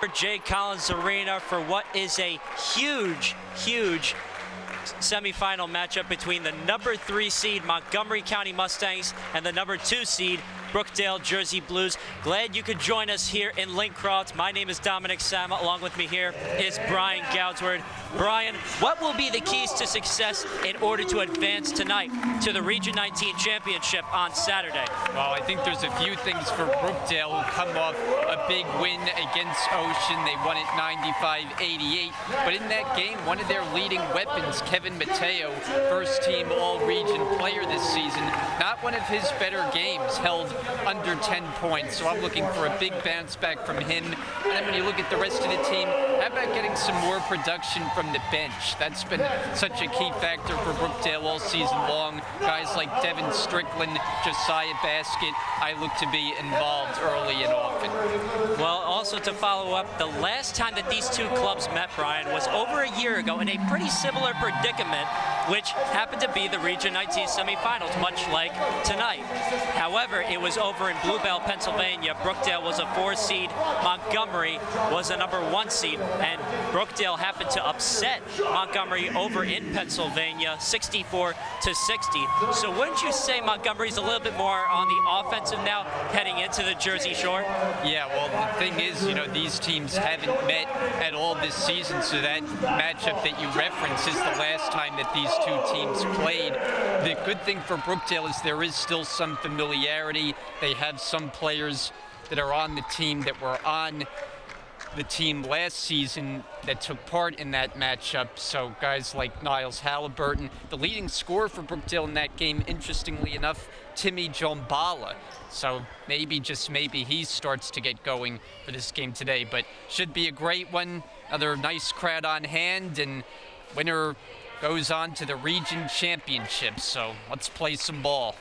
Jay Collins Arena for what is a huge semifinal matchup between the number 3 seed Montgomery County Mustangs and the number 2 seed Brookdale Jersey Blues. Glad you could join us here in Lincroft. My name is Dominic Sama. Along with me here is Brian Goudsward. Brian, what will be the keys to success in order to advance tonight to the Region 19 Championship on Saturday? Well, I think there's a few things for Brookdale, who come off a big win against Ocean. They won it 95-88. But in that game, one of their leading weapons, Kevin Mateo, first-team All-Region player this season, not one of his better games, held under 10 points. So I'm looking for a big bounce back from him. And then when you look at the rest of the team, how about getting some more production from the bench? That's been such a key factor for Brookdale all season long. Guys like Devin Strickland, Josiah Basket, I look to be involved early and often. Well, also to follow up, the last time that these two clubs met, Brian, was over a year ago in a pretty similar predicament, which happened to be the Region 19 semifinals, much like tonight. However, it was over in Blue Bell, Pennsylvania. Brookdale was a 4 seed. Montgomery was a number 1 seed, and Brookdale happened to upset Montgomery over in Pennsylvania, 64-60. So wouldn't you say Montgomery's a little bit more on the offensive now, heading into the Jersey Shore? Yeah, well, the thing is, these teams haven't met at all this season, so that matchup that you reference is the last time that these two teams played. The good thing for Brookdale is there is still some familiarity. They have some players that are on the team that were on the team last season that took part in that matchup. So guys like Niles Halliburton, the leading scorer for Brookdale in that game, interestingly enough, Timmy Jombala. So maybe, just maybe, he starts to get going for this game today. But should be a great one. Another nice crowd on hand, and winner goes on to the region championship. So let's play some ball.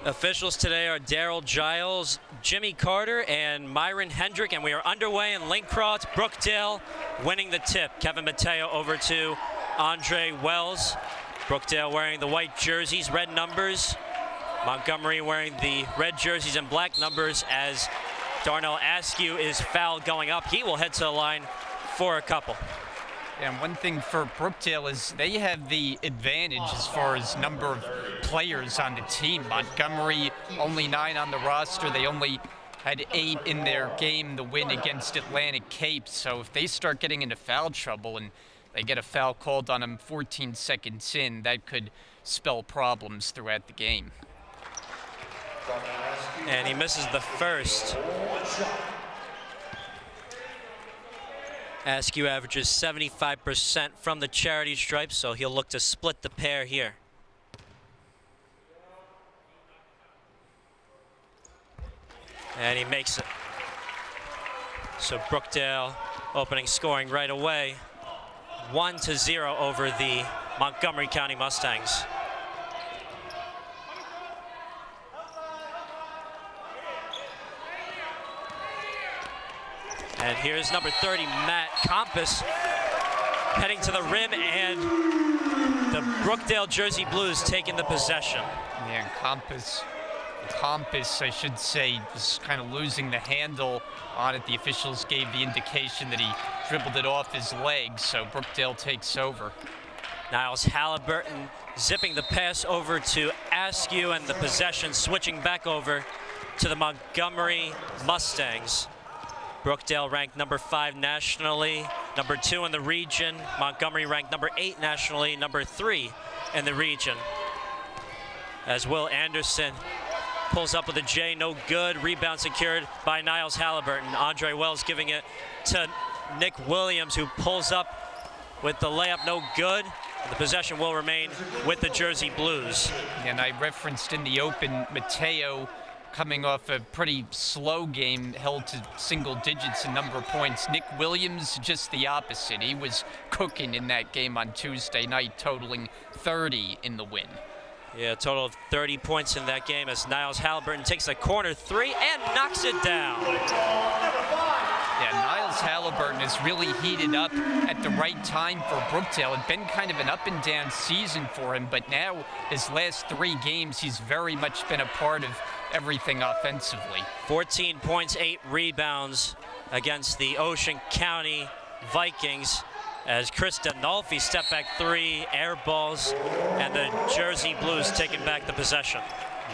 Officials today are Daryl Giles, Jimmy Carter, and Myron Hendrick, and we are underway in Lincroft. Brookdale winning the tip. Kevin Mateo over to Andre Wells. Brookdale wearing the white jerseys, red numbers. Montgomery wearing the red jerseys and black numbers as Darnell Askew is fouled going up. He will head to the line for a couple. And one thing for Brookdale is they have the advantage as far as number of players on the team. Montgomery, only 9 on the roster. They only had 8 in their game, the win against Atlantic Cape. So if they start getting into foul trouble and they get a foul called on them 14 seconds in, that could spell problems throughout the game. And he misses the first. Askew averages 75% from the charity stripe, so he'll look to split the pair here. And he makes it. So Brookdale opening scoring right away. 1-0 over the Montgomery County Mustangs. And here's number 30, Matt Compass, heading to the rim, and the Brookdale Jersey Blues taking the possession. Yeah, Compass, I should say, was kind of losing the handle on it. The officials gave the indication that he dribbled it off his leg, so Brookdale takes over. Niles Halliburton zipping the pass over to Askew, and the possession switching back over to the Montgomery Mustangs. Brookdale ranked number 5 nationally, number 2 in the region. Montgomery ranked number 8 nationally, number 3 in the region. As Will Anderson pulls up with a J, no good. Rebound secured by Niles Halliburton. Andre Wells giving it to Nick Williams, who pulls up with the layup, no good. The possession will remain with the Jersey Blues. And I referenced in the open, Mateo, coming off a pretty slow game, held to single digits in number of points. Nick Williams, just the opposite. He was cooking in that game on Tuesday night, totaling 30 in the win. Yeah, a total of 30 points in that game as Niles Halliburton takes a corner 3 and knocks it down. Yeah, Niles Halliburton has really heated up at the right time for Brookdale. It's been kind of an up and down season for him, but now his last 3 games, he's very much been a part of everything offensively. 14 points, 8 rebounds against the Ocean County Vikings as Chris Dinolfi step back three, air balls, and the Jersey Blues taking back the possession.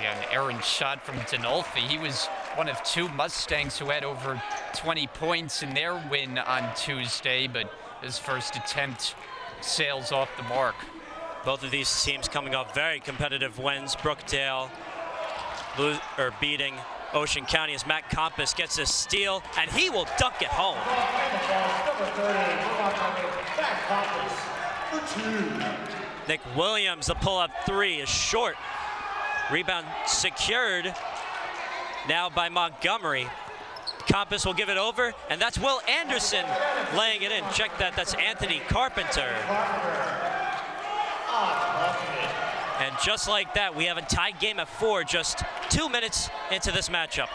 Yeah, an errant shot from Dinolfi. He was one of two Mustangs who had over 20 points in their win on Tuesday, but his first attempt sails off the mark. Both of these teams coming off very competitive wins. Brookdale beating Ocean County as Matt Compass gets a steal, and he will dunk it home. Nick Williams, the pull-up three is short. Rebound secured now by Montgomery. Compass will give it over, and that's Will Anderson laying it in. Check that, that's Anthony Carpenter. And just like that, we have a tied game at 4, just 2 minutes into this matchup.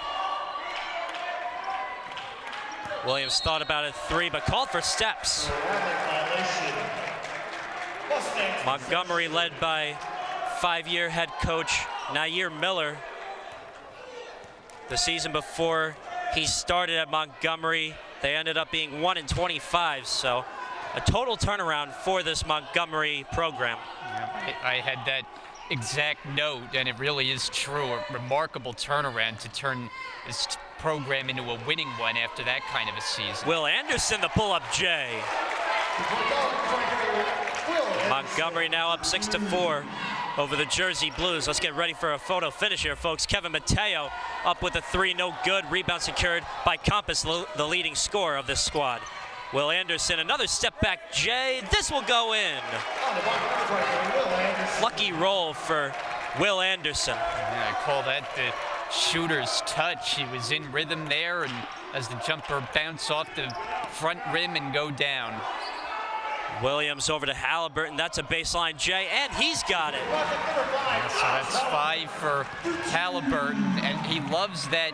Williams thought about a three, but called for steps. Montgomery led by 5-year head coach Nair Miller. The season before he started at Montgomery, they ended up being 1-25, so a total turnaround for this Montgomery program. Yeah, I had that exact note, and it really is true. A remarkable turnaround to turn this program into a winning one after that kind of a season. Will Anderson, the pull-up J. Montgomery now up 6-4 over the Jersey Blues. Let's get ready for a photo finish here, folks. Kevin Mateo up with a three, no good. Rebound secured by Compass, the leading scorer of this squad. Will Anderson, another step back J. This will go in. Lucky roll for Will Anderson. Yeah, I call that the shooter's touch. He was in rhythm there, and as the jumper bounced off the front rim and go down. Williams over to Halliburton. That's a baseline J, and he's got it. Yeah, so that's 5 for Halliburton, and he loves that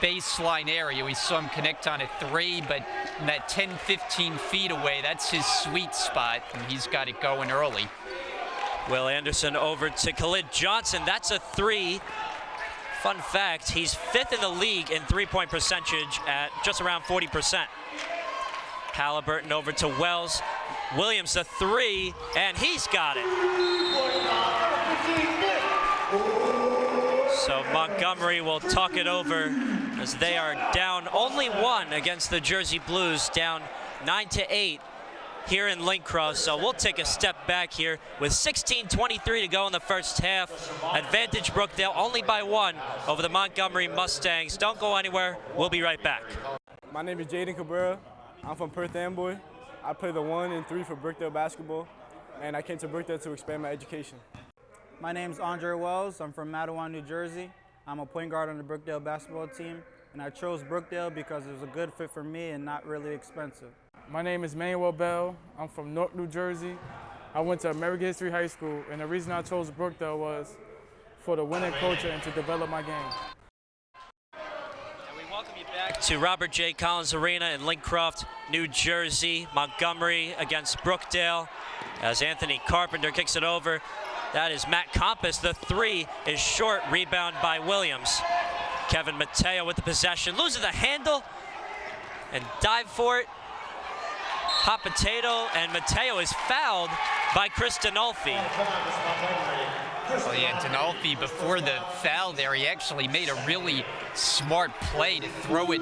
baseline area. We saw him connect on a three, but in that 10-15 feet away, that's his sweet spot, and he's got it going early. Will Anderson over to Khalid Johnson. That's a three. Fun fact, he's 5th in the league in three-point percentage at just around 40%. Halliburton over to Wells. Williams a three, and he's got it. So Montgomery will talk it over as they are down only 1 against the Jersey Blues, down 9-8 here in Link Cross. So we'll take a step back here with 16:23 to go in the first half. Advantage Brookdale only by 1 over the Montgomery Mustangs. Don't go anywhere. We'll be right back. My name is Jaden Cabrera. I'm from Perth Amboy. I play the 1 and 3 for Brookdale basketball, and I came to Brookdale to expand my education. My name's Andre Wells. I'm from Matawan, New Jersey. I'm a point guard on the Brookdale basketball team, and I chose Brookdale because it was a good fit for me and not really expensive. My name is Manuel Bell. I'm from Newark, New Jersey. I went to American History High School, and the reason I chose Brookdale was for the winning culture and to develop my game. And we welcome you back to Robert J. Collins Arena in Lincroft, New Jersey. Montgomery against Brookdale as Anthony Carpenter kicks it over. That is Matt Compass. The three is short. Rebound by Williams. Kevin Mateo with the possession. Loses the handle and dive for it. Hot potato, and Mateo is fouled by Chris Dinolfi. Well, yeah, Dinolfi, before the foul there, he actually made a really smart play to throw it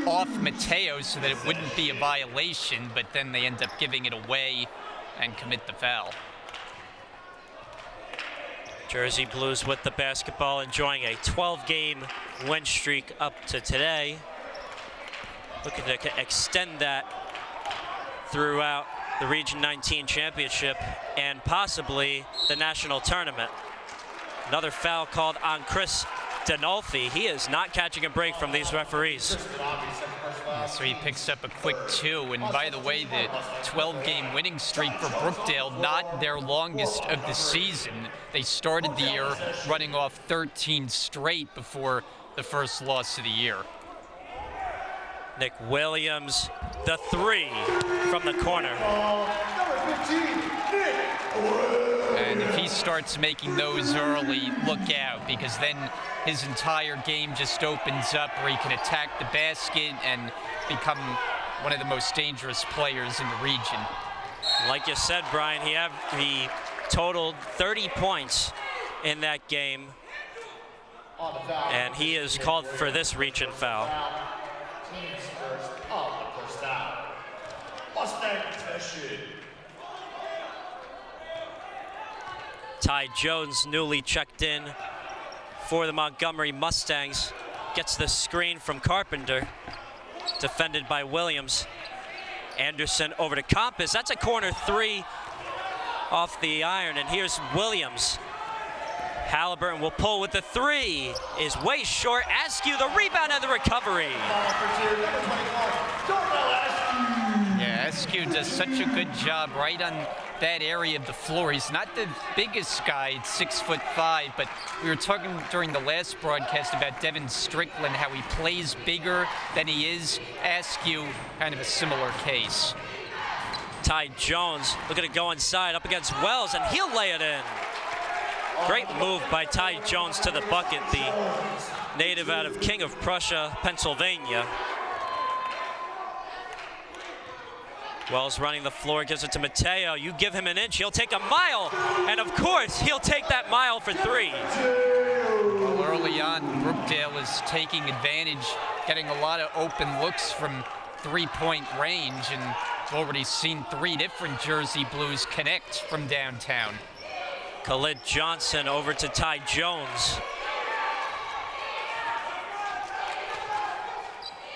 off Mateo so that it wouldn't be a violation, but then they end up giving it away and commit the foul. Jersey Blues with the basketball, enjoying a 12-game win streak up to today. Looking to extend that throughout the Region 19 championship and possibly the national tournament. Another foul called on Chris Dinolfi. He is not catching a break from these referees. Yeah, so he picks up a quick 2, and by the way, the 12-game winning streak for Brookdale, not their longest of the season. They started the year running off 13 straight before the first loss of the year. Nick Williams, the three from the corner. And if he starts making those early, look out, because then his entire game just opens up where he can attack the basket and become one of the most dangerous players in the region. Like you said, Brian, he totaled 30 points in that game, and he is called for this reach and foul. Team's first of the first down. Mustang possession. Ty Jones, newly checked in for the Montgomery Mustangs, gets the screen from Carpenter, defended by Williams. Anderson over to Compass. That's a corner three off the iron, and here's Williams. Halliburton will pull with the three, is way short. Askew, the rebound and the recovery. Yeah, Askew does such a good job right on that area of the floor. He's not the biggest guy at 6'5", but we were talking during the last broadcast about Devin Strickland, how he plays bigger than he is. Askew, kind of a similar case. Ty Jones looking to go inside up against Wells, and he'll lay it in. Great move by Ty Jones to the bucket, the native out of King of Prussia, Pennsylvania. Wells running the floor, gives it to Mateo. You give him an inch, he'll take a mile. And of course, he'll take that mile for three. Well, early on, Brookdale is taking advantage, getting a lot of open looks from three-point range, and we've already seen three different Jersey Blues connect from downtown. Khalid Johnson over to Ty Jones.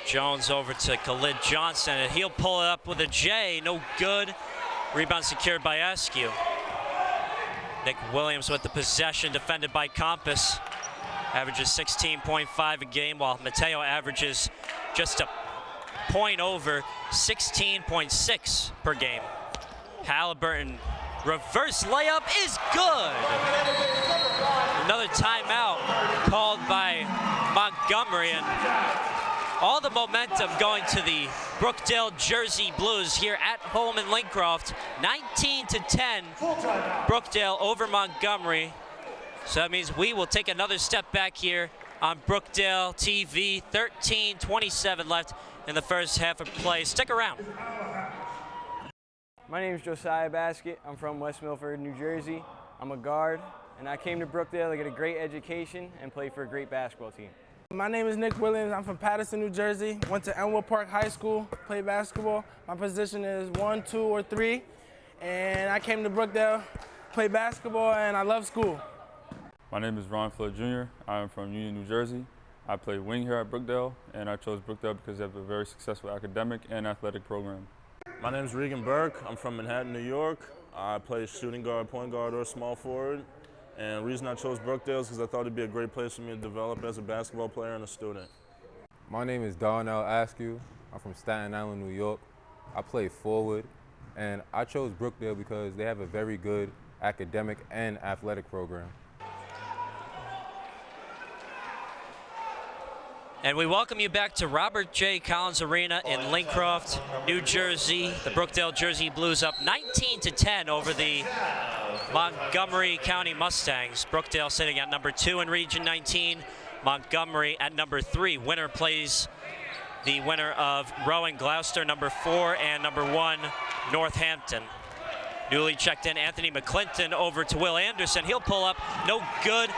Jones over to Khalid Johnson, and he'll pull it up with a J, no good. Rebound secured by Askew. Nick Williams with the possession, defended by Compass. Averages 16.5 a game, while Mateo averages just a point over, 16.6 per game. Halliburton, reverse layup is good. Another timeout called by Montgomery, and all the momentum going to the Brookdale Jersey Blues here at home in Lincroft. 19-10, Brookdale over Montgomery. So that means we will take another step back here on Brookdale TV. 13:27 left in the first half of play. Stick around. My name is Josiah Basket. I'm from West Milford, New Jersey. I'm a guard, and I came to Brookdale to get a great education and play for a great basketball team. My name is Nick Williams. I'm from Patterson, New Jersey. Went to Elmwood Park High School, played basketball. My position is 1, 2, or 3. And I came to Brookdale, play basketball, and I love school. My name is Ron Flood Jr. I'm from Union, New Jersey. I play wing here at Brookdale, and I chose Brookdale because they have a very successful academic and athletic program. My name is Regan Burke. I'm from Manhattan, New York. I play shooting guard, point guard, or small forward. And the reason I chose Brookdale is because I thought it'd be a great place for me to develop as a basketball player and a student. My name is Darnell Askew. I'm from Staten Island, New York. I play forward, and I chose Brookdale because they have a very good academic and athletic program. And we welcome you back to Robert J. Collins Arena in Lincroft, New Jersey. The Brookdale Jersey Blues up 19-10 over the Montgomery County Mustangs. Brookdale sitting at number 2 in Region 19, Montgomery at number 3. Winner plays the winner of Rowan Gloucester, number 4, and number 1, Northampton. Newly checked in Anthony McClinton over to Will Anderson. He'll pull up, no good.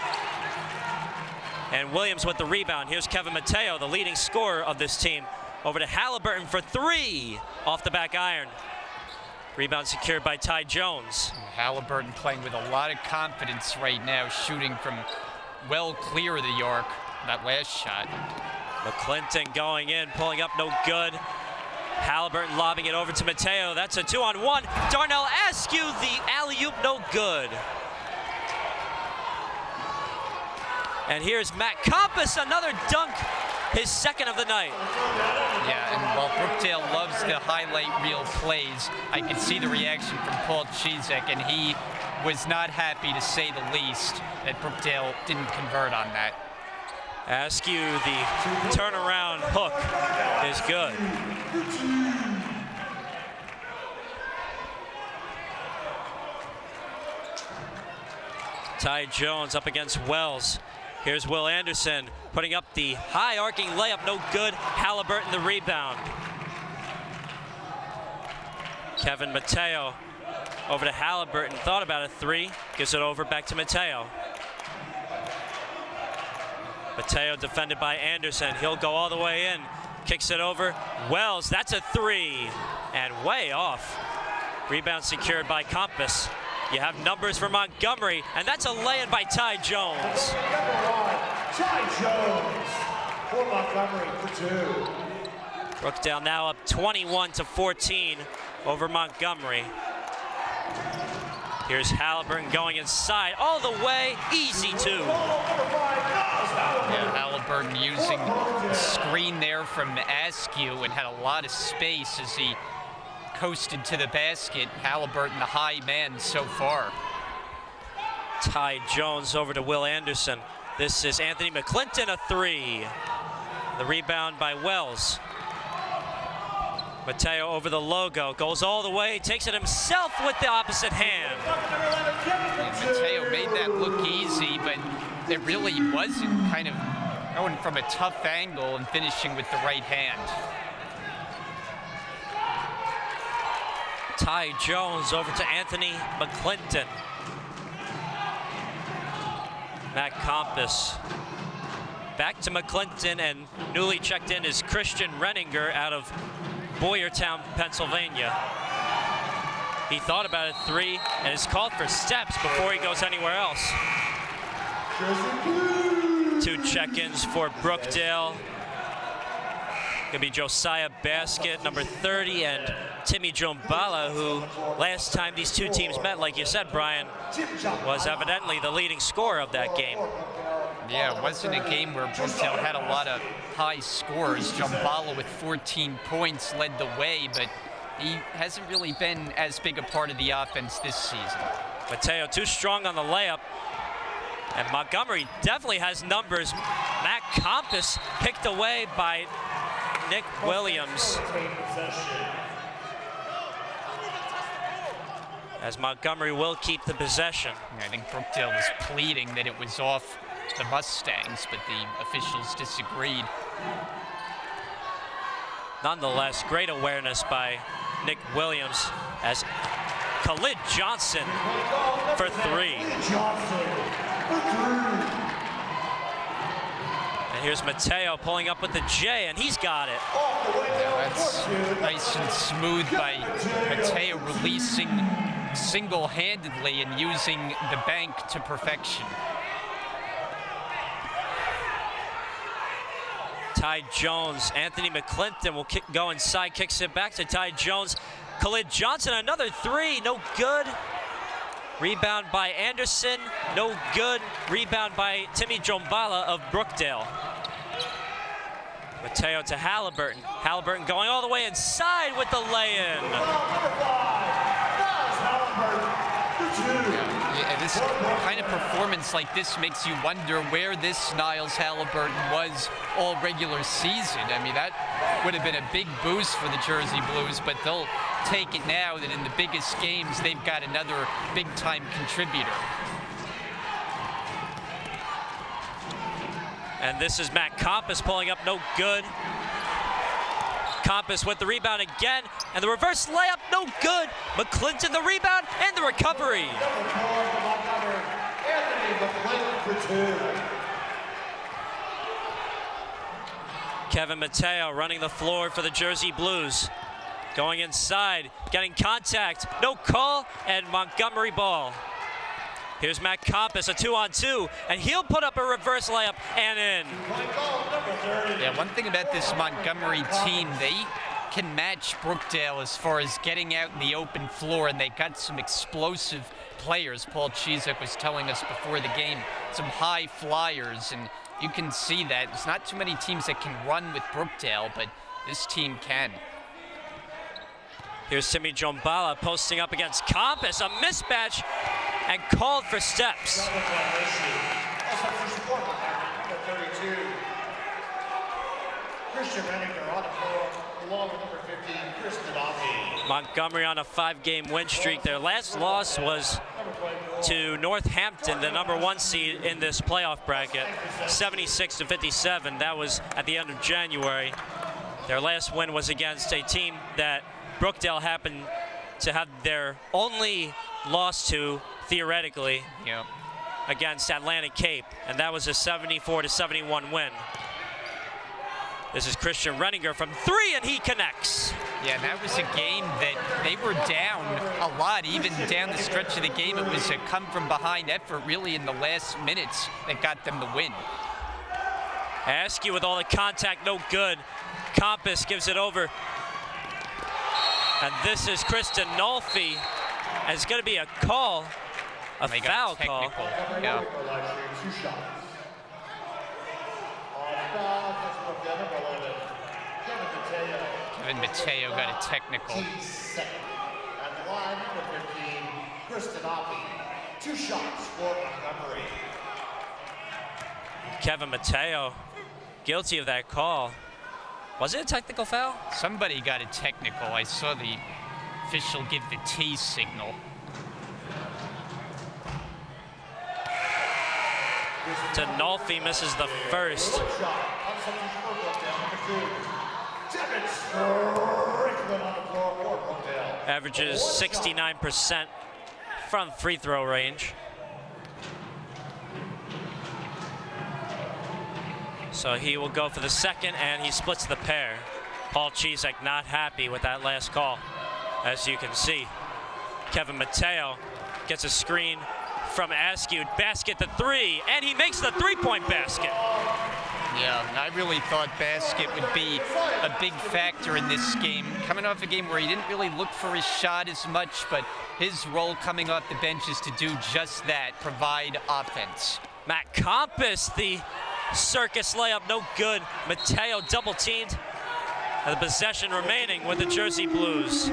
And Williams with the rebound. Here's Kevin Mateo, the leading scorer of this team. Over to Halliburton for 3 off the back iron. Rebound secured by Ty Jones. Halliburton playing with a lot of confidence right now, shooting from well clear of the arc, that last shot. McClinton going in, pulling up, no good. Halliburton lobbing it over to Mateo. That's a 2-on-1. Darnell Askew, the alley-oop, no good. And here's Matt Compass, another dunk, his second of the night. Yeah, and while Brookdale loves to highlight reel plays, I could see the reaction from Paul Chizek, and he was not happy, to say the least, that Brookdale didn't convert on that. Askew, the turnaround hook is good. Ty Jones up against Wells. Here's Will Anderson putting up the high arcing layup, no good. Halliburton the rebound. Kevin Mateo over to Halliburton, thought about a three, gives it over back to Mateo. Mateo defended by Anderson, he'll go all the way in, kicks it over. Wells, that's a three, and way off. Rebound secured by Compass. You have numbers for Montgomery, and that's a lay-in by Ty Jones. Ty Jones for Montgomery for two. Brookdale now up 21-14 over Montgomery. Here's Halliburton going inside all the way, easy two. Yeah, Halliburton using the screen there from Askew and had a lot of space as he coasted to the basket. Halliburton the high man so far. Ty Jones over to Will Anderson. This is Anthony McClinton, a three. The rebound by Wells. Mateo over the logo, goes all the way, takes it himself with the opposite hand. And Mateo made that look easy, but it really wasn't, kind of going from a tough angle and finishing with the right hand. Ty Jones over to Anthony McClinton. Matt Compass back to McClinton, and newly checked in is Christian Renninger out of Boyertown, Pennsylvania. He thought about a three and is called for steps before he goes anywhere else. Two check-ins for Brookdale. Gonna be Josiah Basket, number 30, and Timmy Jombala, who last time these two teams met, like you said, Brian, was evidently the leading scorer of that game. Yeah, it wasn't a game where Brookdale had a lot of high scores. Jombala with 14 points led the way, but he hasn't really been as big a part of the offense this season. Mateo too strong on the layup, and Montgomery definitely has numbers. Matt Compass picked away by Nick Williams. As Montgomery will keep the possession. I think Brookdale was pleading that it was off the Mustangs, but the officials disagreed. Nonetheless, great awareness by Nick Williams as Khalid Johnson for three. And here's Mateo pulling up with the J, and he's got it. Yeah, that's nice and smooth by Mateo, releasing single-handedly and using the bank to perfection. Ty Jones, Anthony McClinton will go inside, kicks it back to Ty Jones. Khalid Johnson, another three, no good. Rebound by Anderson, no good. Rebound by Timmy Jombala of Brookdale. Mateo to Halliburton. Halliburton going all the way inside with the lay-in. Yeah, this kind of performance like this makes you wonder where this Niles Halliburton was all regular season. I mean, that would have been a big boost for the Jersey Blues, but they'll take it now that in the biggest games they've got another big-time contributor. And this is Matt Compass pulling up, no good. Compass with the rebound again, and the reverse layup, no good. McClinton the rebound and the recovery. Kevin Mateo running the floor for the Jersey Blues. Going inside, getting contact, no call, and Montgomery ball. Here's Matt Compass, a 2-on-2, and he'll put up a reverse layup and in. Yeah, one thing about this Montgomery team, they can match Brookdale as far as getting out in the open floor, and they got some explosive players. Paul Chizek was telling us before the game, some high flyers, and you can see that. There's not too many teams that can run with Brookdale, but this team can. Here's Timmy Jombala posting up against Compass, a mismatch, and called for steps. 32. Christian Renninger on the floor, along with number 15, Chris Nadolfi. Montgomery on a 5-game win streak. Their last loss was to Northampton, the number 1 seed in this playoff bracket, 76-57. That was at the end of January. Their last win was against a team that Brookdale happened to have their only loss to, theoretically, against Atlantic Cape, and that was a 74-71 win. This is Christian Renninger from 3, and he connects. Yeah, that was a game that they were down a lot, even down the stretch of the game. It was a come-from-behind effort, really, in the last minutes that got them the win. Askew with all the contact, no good. Compass gives it over. And this is Kristen Nolfi. And it's going to be a call, a foul call. Yeah. Two shots. On foul, that's Brookdale, number 11, Kevin Mateo. Kevin Mateo got a technical. Second. At the line, number 15, Kristen Oppie. 2 shots for Montgomery. Kevin Mateo, guilty of that call. Was it a technical foul? Somebody got a technical. I saw the official give the T signal. Denolfi misses the first. Shot on substitution for Brookdale, number 2. Devin Strickland on the floor for Brookdale. Averages 69% from free throw range. So he will go for the second, and he splits the pair. Paul Chizek not happy with that last call, as you can see. Kevin Mateo gets a screen from Askew, basket the 3, and he makes the 3-point basket. Yeah, I really thought basket would be a big factor in this game. Coming off a game where he didn't really look for his shot as much, but his role coming off the bench is to do just that, provide offense. Matt Compass, the circus layup, no good. Mateo double teamed. And the possession remaining with the Jersey Blues.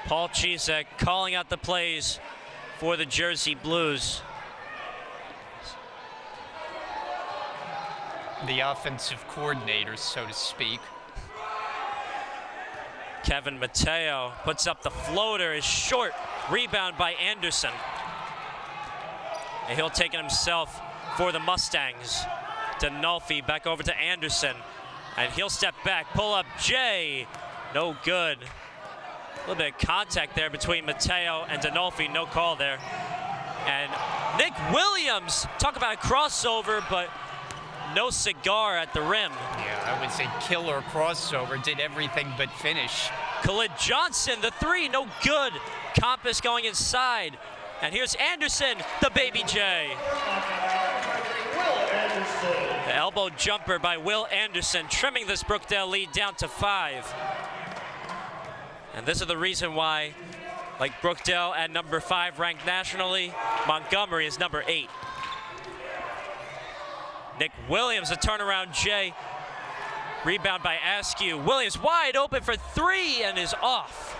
Paul Chizek calling out the plays for the Jersey Blues. The offensive coordinator, so to speak. Kevin Mateo puts up the floater, is short. Rebound by Anderson. And he'll take it himself for the Mustangs. Denolfi back over to Anderson. And he'll step back, pull up Jay. No good. A little bit of contact there between Mateo and Denolfi, no call there. And Nick Williams, talk about a crossover, but no cigar at the rim. Yeah, that was a killer crossover, did everything but finish. Khalid Johnson, the 3, no good. Compass going inside. And here's Anderson, the baby J. The elbow jumper by Will Anderson, trimming this Brookdale lead down to 5. And this is the reason why, like Brookdale at number 5 ranked nationally, Montgomery is number 8. Nick Williams, a turnaround J. Rebound by Askew. Williams wide open for 3 and is off.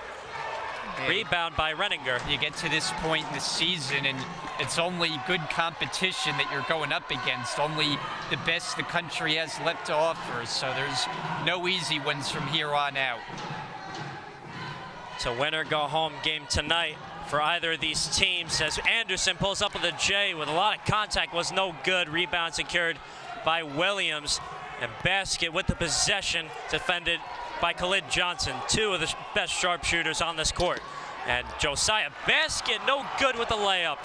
Rebound by Renninger. You get to this point in the season and it's only good competition that you're going up against. Only the best the country has left to offer. So there's no easy ones from here on out. It's a winner go home game tonight for either of these teams as Anderson pulls up with a J with a lot of contact, was no good. Rebound secured by Williams, and basket with the possession defended by Khalid Johnson, 2 of the best sharpshooters on this court. And Josiah basket, no good with the layup.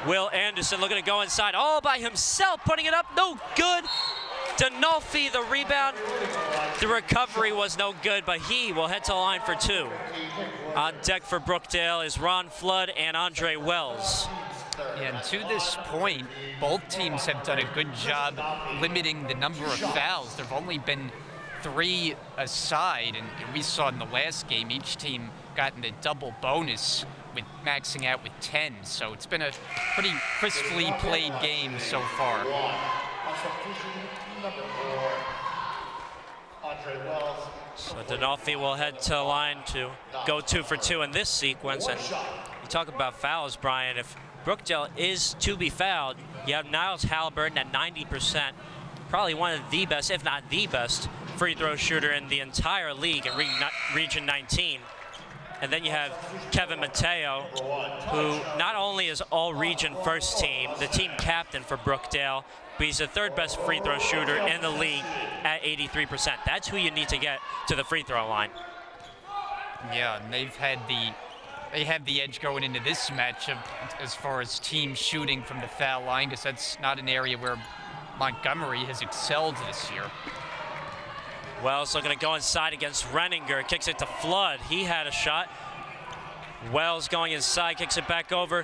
Will Anderson looking to go inside all by himself, putting it up, no good. Denolfi, the rebound. The recovery was no good, but he will head to the line for 2. On deck for Brookdale is Ron Flood and Andre Wells. And to this point, both teams have done a good job limiting the number of fouls. There have only been 3 aside, and we saw in the last game each team got in a double bonus with maxing out with 10. So it's been a pretty crisply played game so far. Andre Wells. So Donalfi will head to the line to go 2 for 2 in this sequence. And you talk about fouls, Brian. If Brookdale is to be fouled, you have Niles Halliburton at 90%, probably one of the best, if not the best, free throw shooter in the entire league in Region 19. And then you have Kevin Mateo, who not only is all-region first team, the team captain for Brookdale, but he's the third best free throw shooter in the league at 83%. That's who you need to get to the free throw line. Yeah, and they have the edge going into this matchup as far as team shooting from the foul line, because that's not an area where Montgomery has excelled this year. Wells looking to go inside against Renninger, kicks it to Flood. He had a shot. Wells going inside, kicks it back over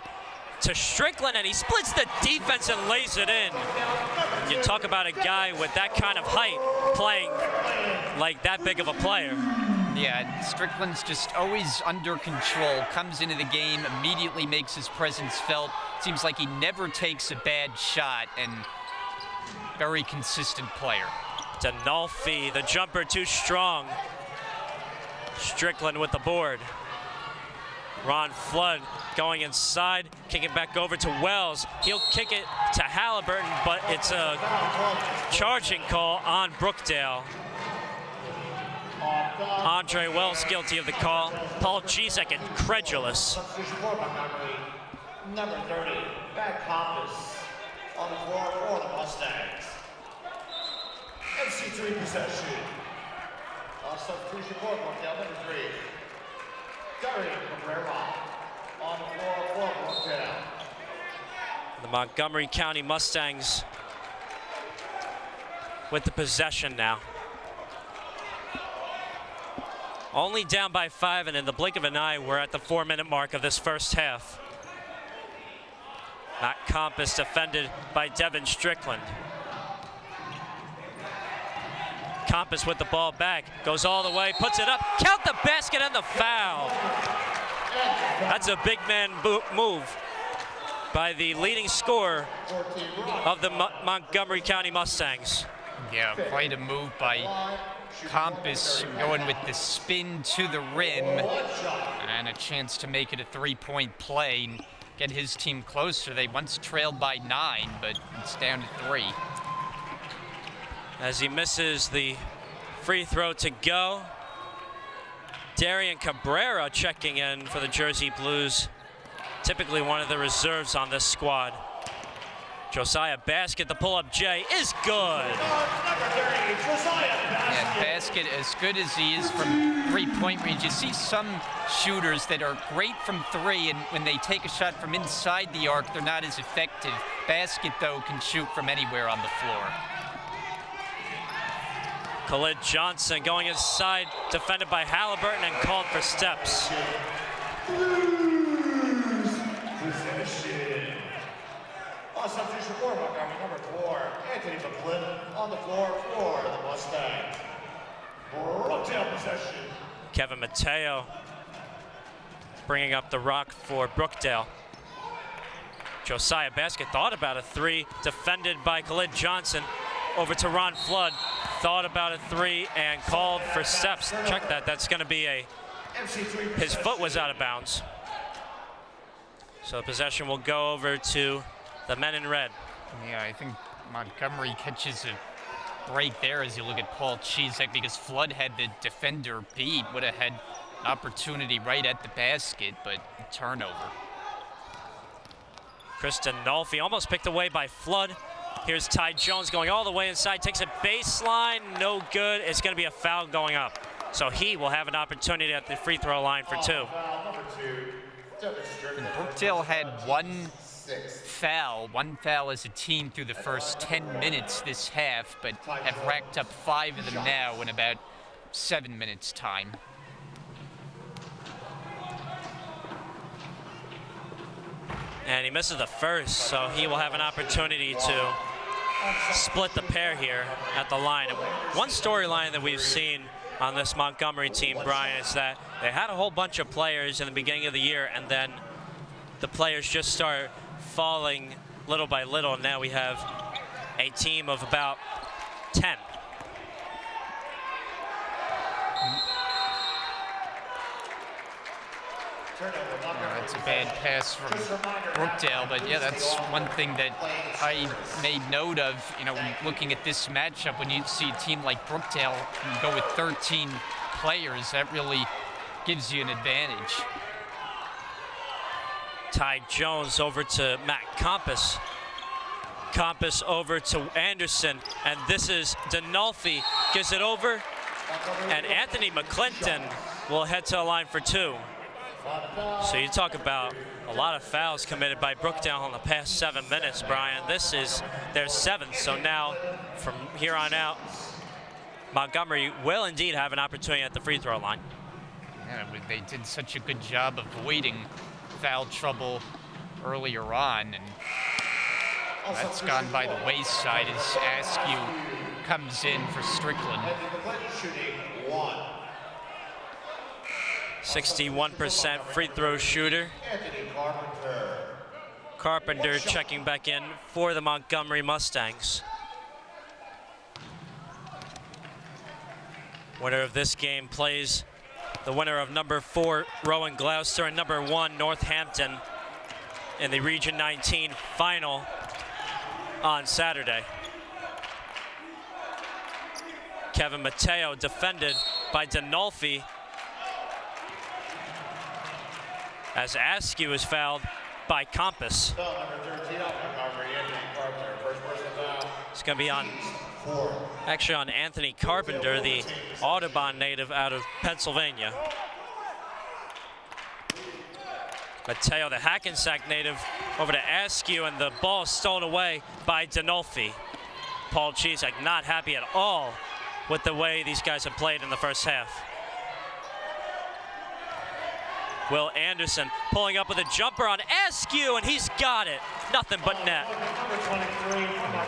to Strickland, and he splits the defense and lays it in. You talk about a guy with that kind of height playing like that big of a player. Yeah, Strickland's just always under control, comes into the game, immediately makes his presence felt. Seems like he never takes a bad shot, and very consistent player. Donalfi, the jumper too strong. Strickland with the board. Ron Flood going inside, kicking back over to Wells. He'll kick it to Halliburton, but it's a charging call on Brookdale. Andre Wells guilty of the call. Paul Gisek incredulous. Number 30, Matt Compass on the floor for the Mustangs. MC3 possession. Substitution for Brookdale, number 3. Darian Cabrera on the floor for Brookdale. The Montgomery County Mustangs with the possession now. Only down by 5, and in the blink of an eye, we're at the 4-minute mark of this first half. Matt Compass defended by Devin Strickland. Compass with the ball back, goes all the way, puts it up, count the basket and the foul. That's a big man move by the leading scorer of the Montgomery County Mustangs. Yeah, quite a move by Compass, going with the spin to the rim, and a chance to make it a three-point play and get his team closer. They once trailed by 9, but it's down to 3. As he misses the free throw to go, Darian Cabrera checking in for the Jersey Blues, typically one of the reserves on this squad. Josiah Basket, the pull-up J is good. Yeah, Basket, as good as he is from three-point range, you see some shooters that are great from 3, and when they take a shot from inside the arc, they're not as effective. Basket, though, can shoot from anywhere on the floor. Khalid Johnson going inside, defended by Halliburton and called for steps. Substitution for Montgomery, number 4, Anthony McClin on the floor for the Mustangs. Brookdale possession. Kevin Mateo bringing up the rock for Brookdale. Josiah Basket thought about a 3, defended by Khalid Johnson. Over to Ron Flood, thought about a 3 and called for steps. Check that, that's gonna be his foot was out of bounds. So the possession will go over to the men in red. Yeah, I think Montgomery catches a break there as you look at Paul Cisek, because Flood had the defender beat, would have had an opportunity right at the basket, but turnover. Kristen Nolfi almost picked away by Flood. Here's Ty Jones going all the way inside, takes a baseline, no good. It's gonna be a foul going up. So he will have an opportunity at the free throw line for 2. And Brookdale had one foul as a team through the first 10 minutes this half, but have racked up 5 of them now in about 7 minutes time. And he misses the first, so he will have an opportunity to split the pair here at the line. And one storyline that we've seen on this Montgomery team, Brian, is that they had a whole bunch of players in the beginning of the year, and then the players just start falling little by little, and now we have a team of about 10. That's a bad pass from Brookdale, but yeah, that's one thing that I made note of, looking at this matchup. When you see a team like Brookdale go with 13 players, that really gives you an advantage. Ty Jones over to Matt Compass. Compass over to Anderson, and this is Denolfi, gives it over, and Anthony McClinton will head to the line for 2. So you talk about a lot of fouls committed by Brookdale in the past 7 minutes, Brian. This is their 7th, so now from here on out, Montgomery will indeed have an opportunity at the free throw line. Yeah, they did such a good job avoiding foul trouble earlier on, and that's gone by the wayside as Askew comes in for Strickland. 61% free throw shooter. Carpenter checking back in for the Montgomery Mustangs. Winner of this game plays the winner of number 4, Rowan Gloucester, and number 1, Northampton, in the Region 19 final on Saturday. Kevin Mateo defended by Denolfi as Askew is fouled by Compass. It's going to be on Anthony Carpenter, the Audubon native out of Pennsylvania. Mateo, the Hackensack native, over to Askew, and the ball stolen away by Denolfi. Paul Chesak not happy at all with the way these guys have played in the first half. Will Anderson pulling up with a jumper on Askew, and he's got it. Nothing but net.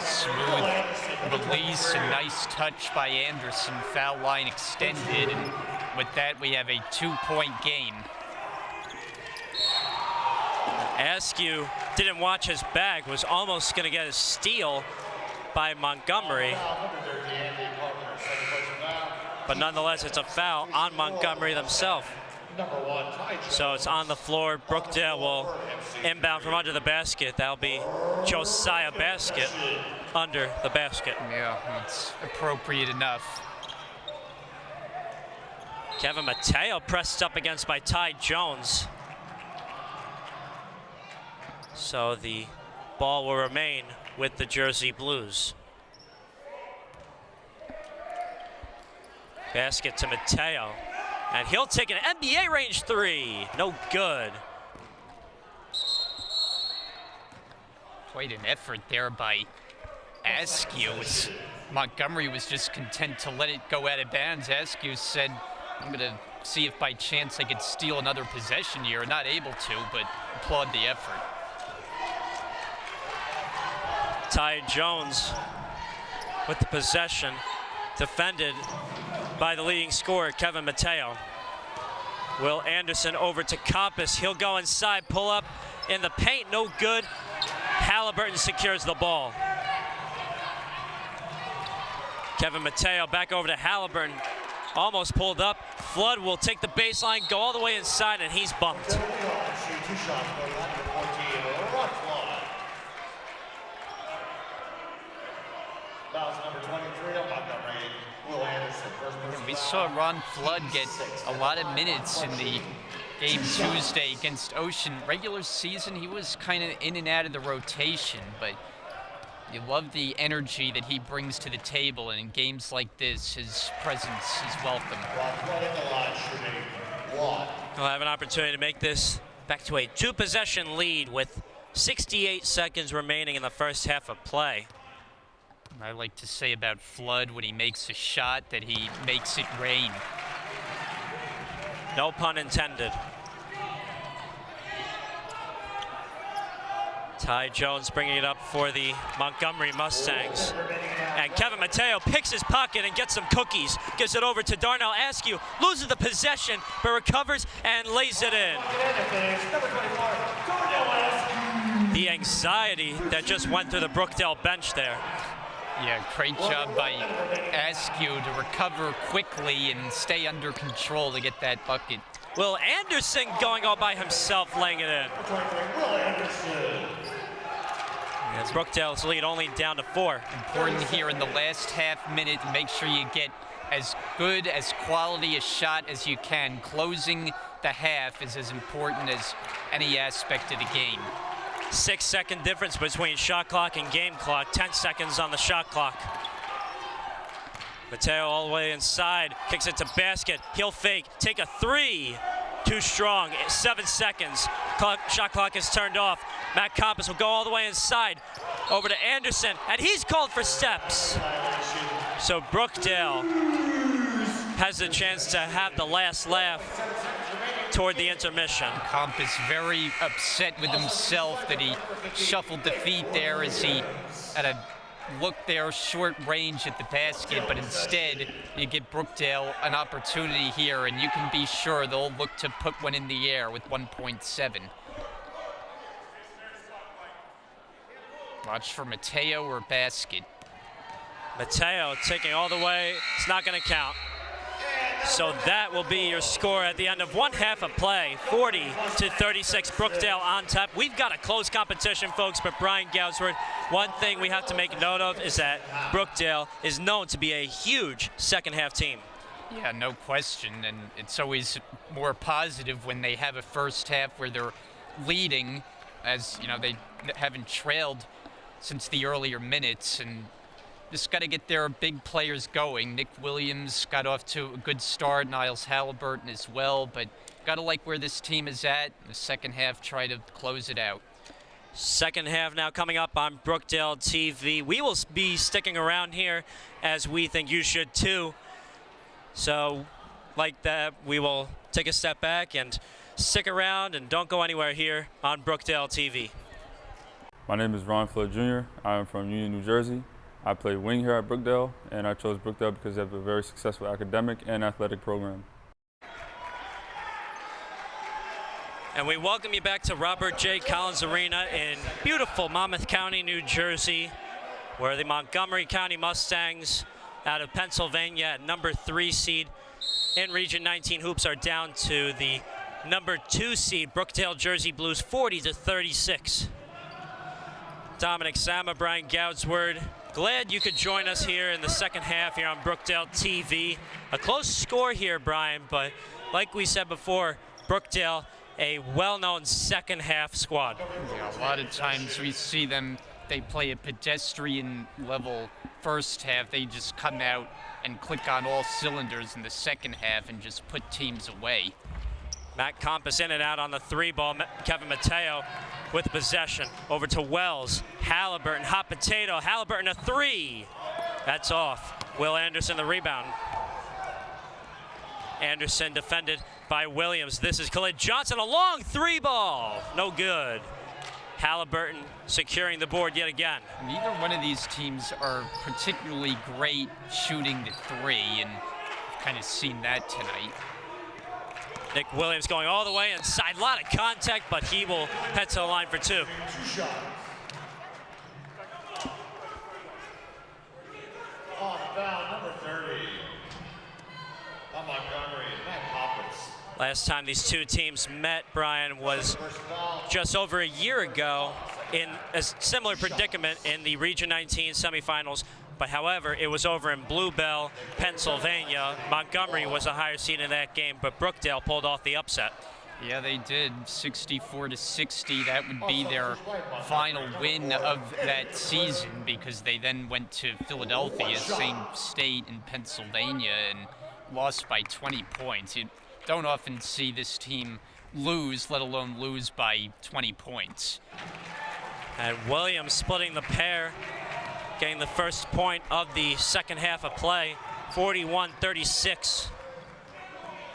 Smooth release and nice touch by Anderson. Foul line extended, and with that we have a 2-point gain. Askew didn't watch his bag, was almost going to get a steal by Montgomery. But nonetheless, it's a foul on Montgomery themselves. So it's on the floor. Brookdale will inbound from under the basket. That'll be Josiah Basket under the basket. Yeah, it's appropriate enough. Kevin Mateo pressed up against by Ty Jones. So the ball will remain with the Jersey Blues. Basket to Mateo. And he'll take an NBA range 3. No good. Quite an effort there by Askew. Montgomery was just content to let it go out of bounds. Askew said, I'm going to see if by chance I could steal another possession here. Not able to, but applaud the effort. Ty Jones with the possession, defended by the leading scorer, Kevin Mateo. Will Anderson over to Compass. He'll go inside, pull up in the paint, no good. Halliburton secures the ball. Kevin Mateo back over to Halliburton. Almost pulled up. Flood will take the baseline, go all the way inside, and he's bumped. We saw Ron Flood get a lot of minutes in the game Tuesday against Ocean. Regular season, he was kind of in and out of the rotation, but you love the energy that he brings to the table, and in games like this, his presence is welcome. He'll have an opportunity to make this back to a 2-possession lead with 68 seconds remaining in the first half of play. I like to say about Flood, when he makes a shot, that he makes it rain. No pun intended. Ty Jones bringing it up for the Montgomery Mustangs. And Kevin Mateo picks his pocket and gets some cookies. Gives it over to Darnell Askew. Loses the possession, but recovers and lays it in. The anxiety that just went through the Brookdale bench there. Yeah, great job by Askew to recover quickly and stay under control to get that bucket. Will Anderson going all by himself, laying it in. Will Anderson. As Brookdale's lead only down to 4. Important here in the last half minute to make sure you get as good, as quality a shot as you can. Closing the half is as important as any aspect of the game. 6-second difference between shot clock and game clock. 10 seconds on the shot clock. Mateo all the way inside, kicks it to basket. He'll fake, take a 3. Too strong, 7 seconds. Shot clock is turned off. Matt Compass will go all the way inside. Over to Anderson, and he's called for steps. So Brookdale has the chance to have the last laugh toward the intermission. Compass very upset with himself that he shuffled the feet there as he had a look there, short range at the basket, but instead you give Brookdale an opportunity here, and you can be sure they'll look to put one in the air with 1.7. Watch for Mateo or basket. Mateo taking all the way, it's not going to count. So that will be your score at the end of one half of play, 40-36, Brookdale on top. We've got a close competition, folks, but Brian Goudsworth, one thing we have to make note of is that Brookdale is known to be a huge second half team. Yeah, no question, and it's always more positive when they have a first half where they're leading, as you know, they haven't trailed since the earlier minutes, and just got to get their big players going. Nick Williams got off to a good start, Niles Halliburton as well, but got to like where this team is at. In the second half, try to close it out. Second half now coming up on Brookdale TV. We will be sticking around here, as we think you should too. So like that, we will take a step back and stick around and don't go anywhere here on Brookdale TV. My name is Ron Flood Jr. I am from Union, New Jersey. I play wing here at Brookdale, and I chose Brookdale because they have a very successful academic and athletic program. And we welcome you back to Robert J. Collins Arena in beautiful Monmouth County, New Jersey, where the Montgomery County Mustangs out of Pennsylvania at number 3 seed in Region 19 hoops are down to the number 2 seed Brookdale Jersey Blues, 40-36. Dominic Sama, Brian Goudsworth, glad you could join us here in the second half here on Brookdale TV. A close score here, Brian, but like we said before, Brookdale, a well-known second half squad. Yeah, a lot of times we see them, they play a pedestrian level first half. They just come out and click on all cylinders in the second half and just put teams away. Matt Compass in and out on the 3 ball. Kevin Mateo with possession. Over to Wells. Halliburton, hot potato. Halliburton a 3. That's off. Will Anderson the rebound. Anderson defended by Williams. This is Khalid Johnson, a long 3 ball. No good. Halliburton securing the board yet again. Neither one of these teams are particularly great shooting the 3, and I've kind of seen that tonight. Nick Williams going all the way inside. A lot of contact, but he will head to the line for 2. On foul, number 30. On Montgomery, Matt Compass. Last time these two teams met, Brian, was just over a year ago in a similar predicament in the Region 19 semifinals. But however, it was over in Bluebell, Pennsylvania. Montgomery was a higher seed in that game, but Brookdale pulled off the upset. Yeah, they did, 64-60. That would be their final win of that season, because they then went to Philadelphia, same state in Pennsylvania, and lost by 20 points. You don't often see this team lose, let alone lose by 20 points. And Williams splitting the pair, getting the first point of the second half of play, 41-36.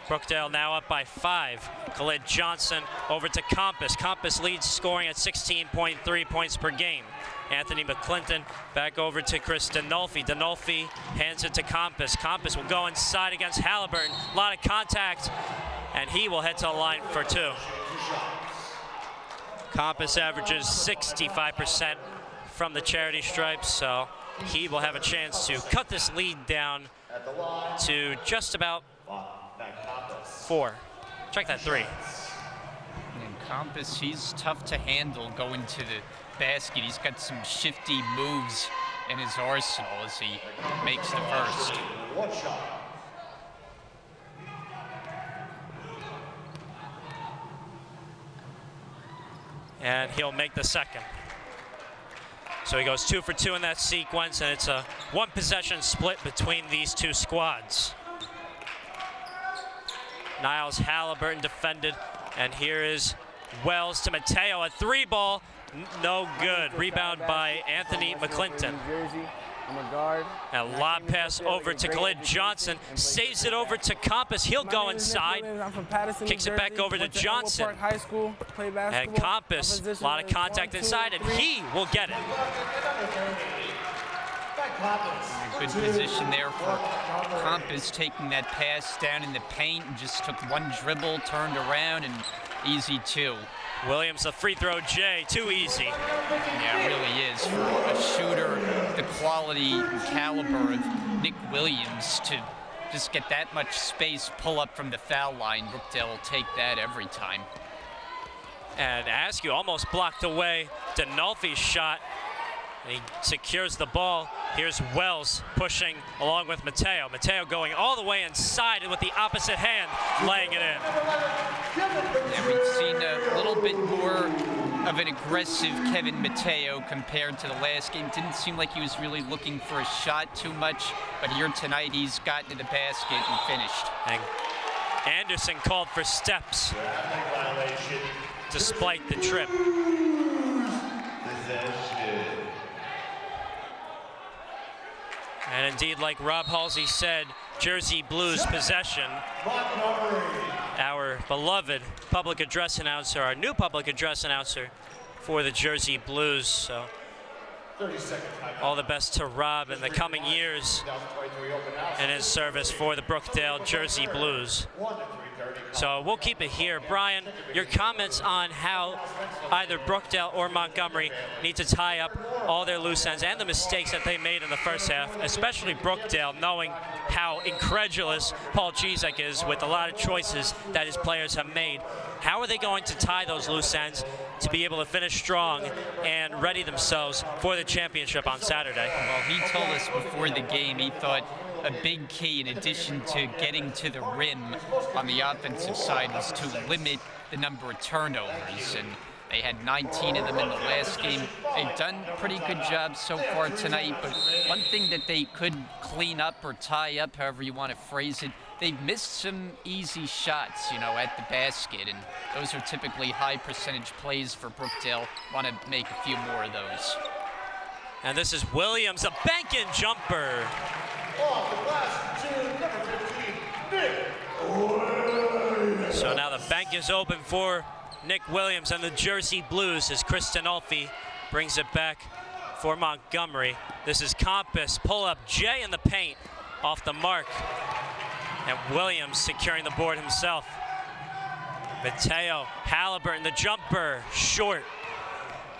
Brookdale now up by 5. Khalid Johnson over to Compass. Compass leads scoring at 16.3 points per game. Anthony McClinton back over to Chris Dinolfi. Dinolfi hands it to Compass. Compass will go inside against Halliburton. A lot of contact, and he will head to the line for 2. Compass averages 65% from the charity stripes, so he will have a chance to cut this lead down to just about 4. Check that three. And Compass, he's tough to handle going to the basket. He's got some shifty moves in his arsenal as he makes the first. One shot. And he'll make the second. So he goes 2 for 2 in that sequence, and it's a one-possession split between these two squads. Niles Halliburton defended, and here is Wells to Mateo. A three ball, no good. Rebound by Anthony McClinton. New Jersey. I'm a guard. A lob pass over to Khalid Johnson. Saves it over to Compass. He'll go inside. I'm from Patterson, Kicks it back over to Johnson. Elmwood Park High School, play basketball. And Compass, a lot of contact inside, and he will get it. Good position there for Compass, taking that pass down in the paint and just took one dribble, turned around, and easy two. Williams, the free throw, Jay, too easy. Yeah, it really is. For a shooter, the quality and caliber of Nick Williams to just get that much space, pull up from the foul line, Brookdale will take that every time. And Askew almost blocked away Denolfi's shot. And he secures the ball. Here's Wells pushing along with Mateo. Mateo going all the way inside and with the opposite hand, laying it in. Yeah, we've seen a little bit more of an aggressive Kevin Mateo compared to the last game. Didn't seem like he was really looking for a shot too much, but here tonight he's gotten to the basket and finished. And Anderson called for steps despite the trip. And indeed, like Rob Halsey said, Jersey Blues possession. Our beloved public address announcer, our new public address announcer for the Jersey Blues. So all the best to Rob in the coming years in his service for the Brookdale Jersey Blues. So we'll keep it here. Brian, your comments on how either Brookdale or Montgomery need to tie up all their loose ends and the mistakes that they made in the first half, especially Brookdale, knowing how incredulous Paul Chizek is with a lot of choices that his players have made. How are they going to tie those loose ends to be able to finish strong and ready themselves for the championship on Saturday? Well, he told us before the game he thought a big key, in addition to getting to the rim on the offensive side, was to limit the number of turnovers. And they had 19 of them in the last game. They've done a pretty good job so far tonight, but one thing that they could clean up or tie up, however you want to phrase it, they've missed some easy shots, at the basket, and those are typically high percentage plays for Brookdale. Want to make a few more of those. And this is Williams, a bank-in jumper. So now the bank is open for Nick Williams and the Jersey Blues as Kristen Alfie brings it back for Montgomery. This is Compass, pull up, Jay in the paint, off the mark. And Williams securing the board himself. Mateo, Halliburton, the jumper, short.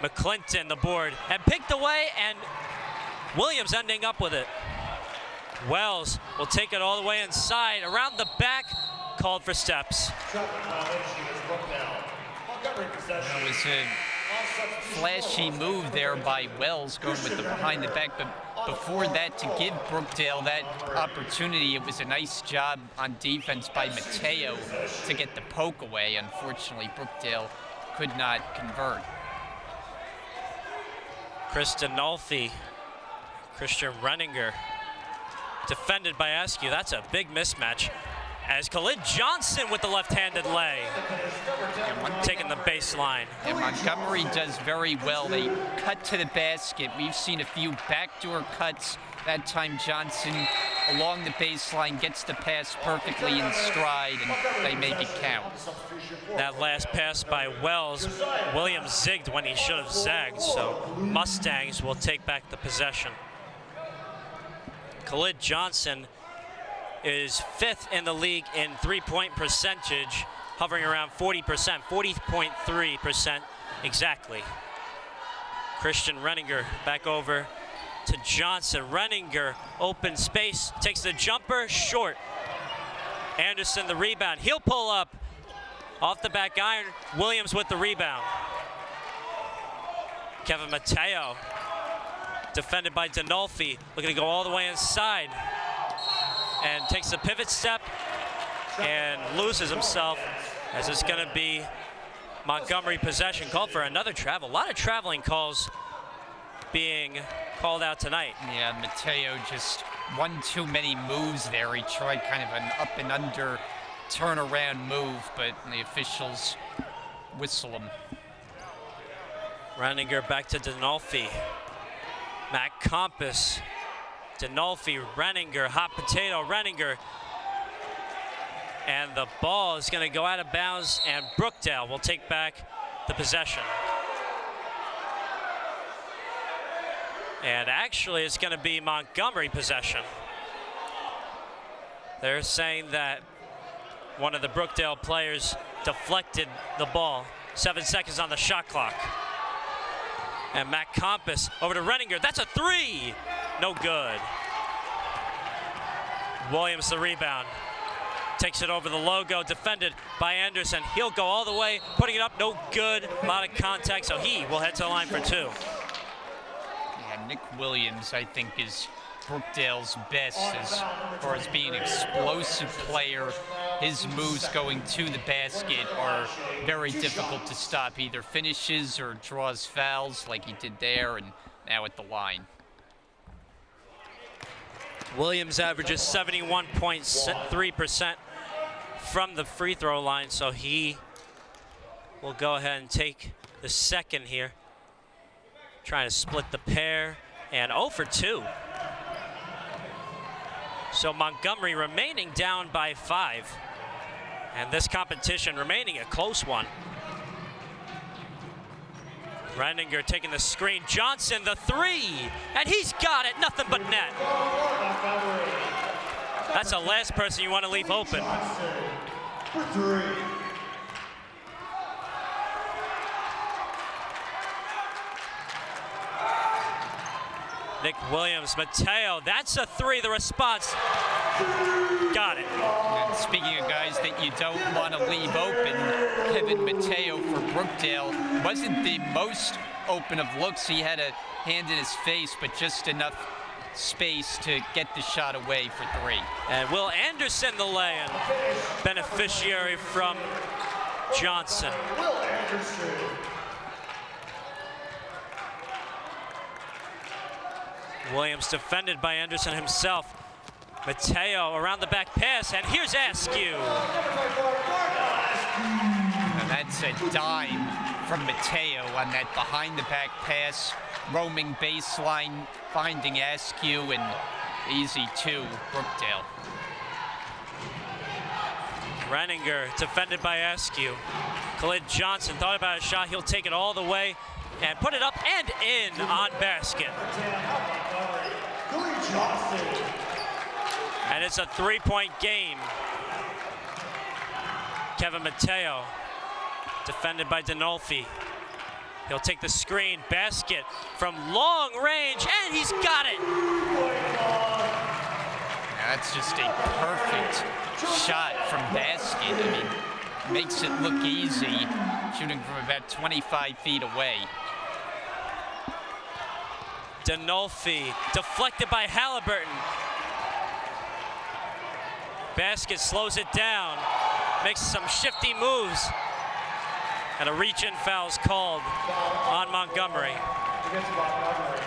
McClinton, the board, and picked away, and Williams ending up with it. Wells will take it all the way inside, around the back, called for steps. That was a flashy move there by Wells, going with the behind the back, but before that, to give Brookdale that opportunity, it was a nice job on defense by Mateo to get the poke away. Unfortunately, Brookdale could not convert. Kristen Nolfi, Christian Renninger, defended by Askew. That's a big mismatch. As Khalid Johnson with the left-handed lay, taking the baseline. And Montgomery does very well. They cut to the basket. We've seen a few backdoor cuts. That time Johnson along the baseline gets the pass perfectly in stride, and they make it count. That last pass by Wells, Williams zigged when he should have zagged, so Mustangs will take back the possession. Khalid Johnson is 5th in the league in three-point percentage, hovering around 40%, 40.3% exactly. Christian Renninger back over to Johnson. Renninger, open space, takes the jumper, short. Anderson the rebound. He'll pull up Off the back iron, Williams with the rebound. Kevin Mateo, defended by Dinolfi, looking to go all the way inside. And takes a pivot step and loses himself, as it's going to be Montgomery possession. Called for another travel. A lot of traveling calls being called out tonight. Yeah, Mateo just one too many moves there. He tried kind of an up and under turnaround move, but the officials whistle him. Renninger back to Dinolfi. Matt Compass, Dinolfi, Renninger, hot potato, Renninger. And the ball is going to go out of bounds, and Brookdale will take back the possession. And actually, it's going to be Montgomery possession. They're saying that one of the Brookdale players deflected the ball. 7 seconds on the shot clock. And Matt Compass over to Renninger. That's a three. No good. Williams the rebound. Takes it over the logo, defended by Anderson. He'll go all the way, putting it up, no good. A lot of contact, so he will head to the line for two. Yeah, Nick Williams, I think, is Brookdale's best as far as being an explosive player. His moves going to the basket are very difficult to stop. Either finishes or draws fouls like he did there, and now at the line. Williams averages 71.3% from the free throw line, so he will go ahead and take the second here. Trying to split the pair, and 0 for 2. So Montgomery remaining down by 5. And this competition remaining a close one. Renninger taking the screen. Johnson, the three. And he's got it. Nothing but net. That's the last person you want to leave open. For three. Nick Williams, Mateo, that's a three. The response, got it. And speaking of guys that you don't want to leave open, Kevin Mateo for Brookdale wasn't the most open of looks. He had a hand in his face, but just enough space to get the shot away for three. And Will Anderson, the lay-in, beneficiary from Johnson. Will Anderson. Williams defended by Anderson himself. Mateo around the back pass, and here's Askew. And that's a dime from Mateo on that behind the back pass, roaming baseline, finding Askew, and easy two, Brookdale. Renninger defended by Askew. Khalid Johnson thought about a shot. He'll take it all the way and put it up and in on basket. And it's a three-point game. Kevin Mateo, defended by Dinolfi. He'll take the screen, basket from long range, and he's got it. That's just a perfect shot from basket. I mean, makes it look easy, shooting from about 25 feet away. Dinolfi, deflected by Halliburton. Basket slows it down, makes some shifty moves, and a reach-in foul is called on Montgomery. Against Montgomery.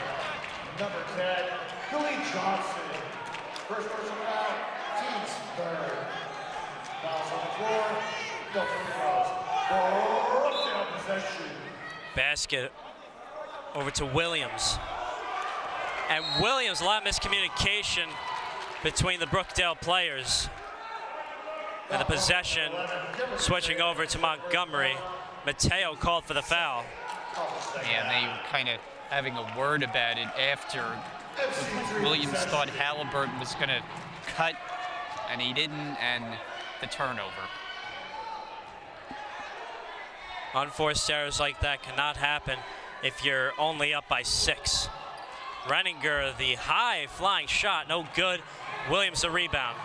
Number 10, Billy Johnson. First person foul, team's third. Fouls on the floor, no free throws. Brookdale possession. Basket over to Williams. And Williams, a lot of miscommunication between the Brookdale players. And the possession switching over to Montgomery. Mateo called for the foul. Yeah, they were kind of having a word about it after. Williams thought Halliburton was going to cut, and he didn't, and the turnover. Unforced errors like that cannot happen if you're only up by 6. Renninger, the high flying shot, no good. Williams the rebound.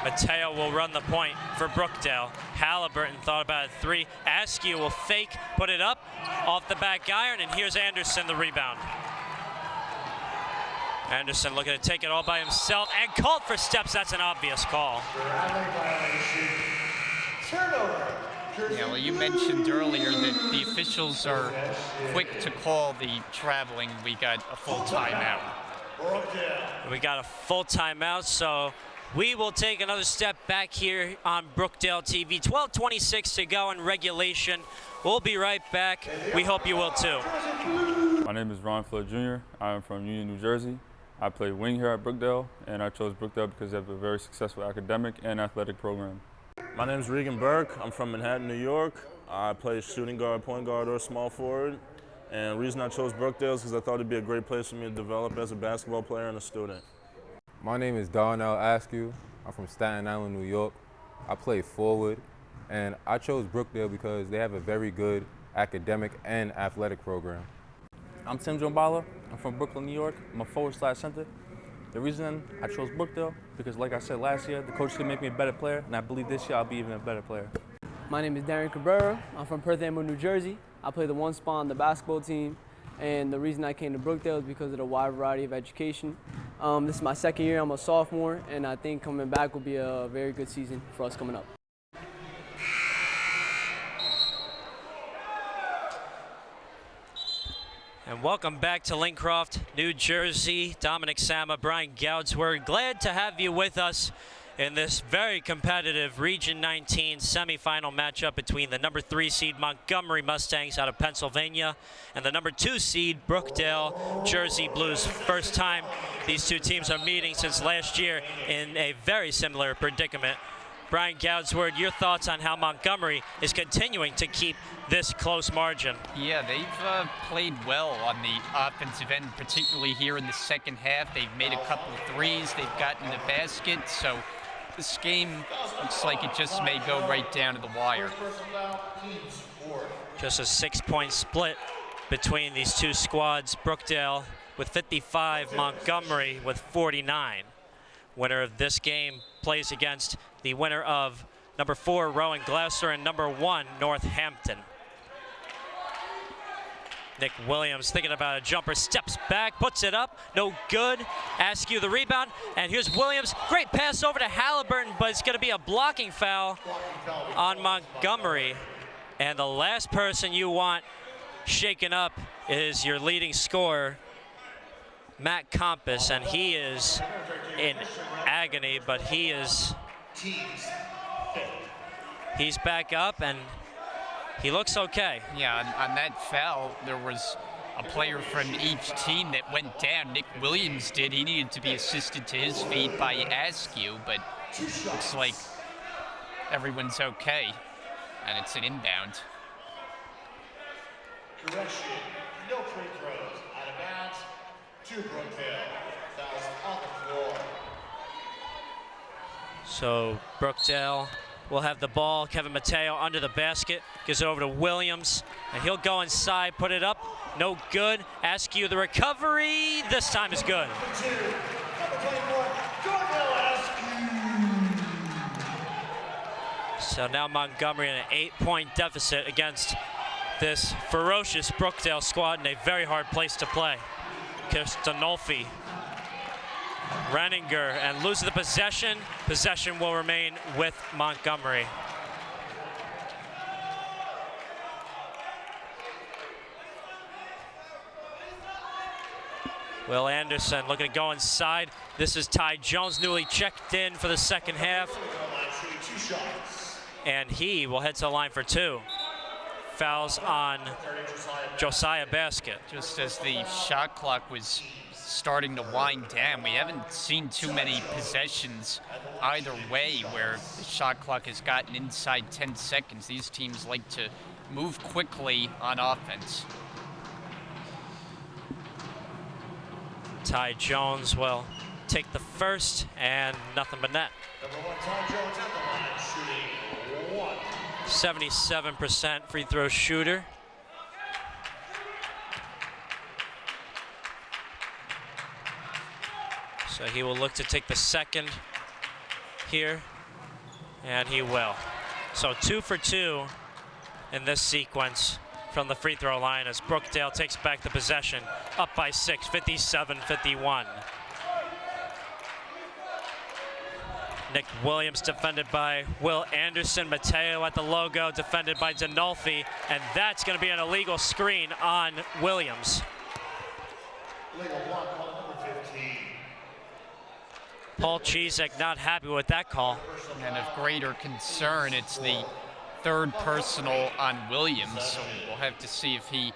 Mateo will run the point for Brookdale. Halliburton thought about a three. Askew will fake, put it up off the back iron, and here's Anderson, the rebound. Anderson looking to take it all by himself and called for steps. That's an obvious call. Yeah, well, you mentioned earlier that the officials are quick to call the traveling. We got a full timeout. We got a full timeout, so we will take another step back here on Brookdale TV. 12:26 to go in regulation. We'll be right back. We hope you will too. My name is Ron Flood Jr. I am from Union, New Jersey. I play wing here at Brookdale, and I chose Brookdale because they have a very successful academic and athletic program. My name is Regan Burke. I'm from Manhattan, New York. I play shooting guard, point guard, or small forward. And the reason I chose Brookdale is because I thought it'd be a great place for me to develop as a basketball player and a student. My name is Darnell Askew. I'm from Staten Island, New York. I play forward, and I chose Brookdale because they have a very good academic and athletic program. I'm Tim Jombala. I'm from Brooklyn, New York. I'm a forward/center. The reason I chose Brookdale, because like I said last year, the coach could make me a better player, and I believe this year I'll be even a better player. My name is Darren Cabrera. I'm from Perth Amboy, New Jersey. I play the one spot on the basketball team, and the reason I came to Brookdale is because of the wide variety of education. This is my second year. I'm a sophomore, and I think coming back will be a very good season for us coming up. And welcome back to Lincroft, New Jersey. Dominic Sama, Brian Goudsword, glad to have you with us in this very competitive Region 19 semifinal matchup between the number 3 seed Montgomery Mustangs out of Pennsylvania and the number 2 seed Brookdale Jersey Blues. First time these two teams are meeting since last year in a very similar predicament. Brian Goudsword, your thoughts on how Montgomery is continuing to keep this close margin? Yeah, they've played well on the offensive end, particularly here in the second half. They've made a couple of threes. They've gotten the basket. So this game looks like it just may go right down to the wire. Just a 6-point split between these two squads. Brookdale with 55, Montgomery with 49. Winner of this game plays against the winner of number 4, Rowan Glasser, and number 1, Northampton. Nick Williams thinking about a jumper, steps back, puts it up, no good. Askew the rebound, and here's Williams. Great pass over to Halliburton, but it's gonna be a blocking foul on Montgomery. And the last person you want shaken up is your leading scorer, Matt Compass, and he is in agony, but he's back up and he looks okay. Yeah, on that foul, there was a player from each team that went down. Nick Williams did. He needed to be assisted to his feet by Askew, but looks like everyone's okay, and it's an inbound. Correction, no free throws. Out of bounds to Brookdale. Fouls on the floor. So Brookdale will have the ball. Kevin Mateo under the basket, gives it over to Williams, and he'll go inside, put it up, no good. Askew the recovery, this time is good. So now Montgomery in an 8-point deficit against this ferocious Brookdale squad in a very hard place to play. Kistonolfi, Renninger, and loses the possession. Possession will remain with Montgomery. Will Anderson looking to go inside. This is Ty Jones, newly checked in for the second half. And he will head to the line for 2. Fouls on Josiah Basket. Just as the shot clock was starting to wind down, we haven't seen too many possessions either way where the shot clock has gotten inside 10 seconds. These teams like to move quickly on offense. Ty Jones will take the first, and nothing but net. Number 1, Ty Jones at the line, shooting 1. 77% free throw shooter. So he will look to take the second here. And he will. So 2 for 2 in this sequence from the free throw line as Brookdale takes back the possession, up by 6, 57-51. Nick Williams defended by Will Anderson. Mateo at the logo, defended by Dinolfi, and that's going to be an illegal screen on Williams. Legal block call number 15. Paul Chizek not happy with that call. And of greater concern, it's the third personal on Williams, so we'll have to see if he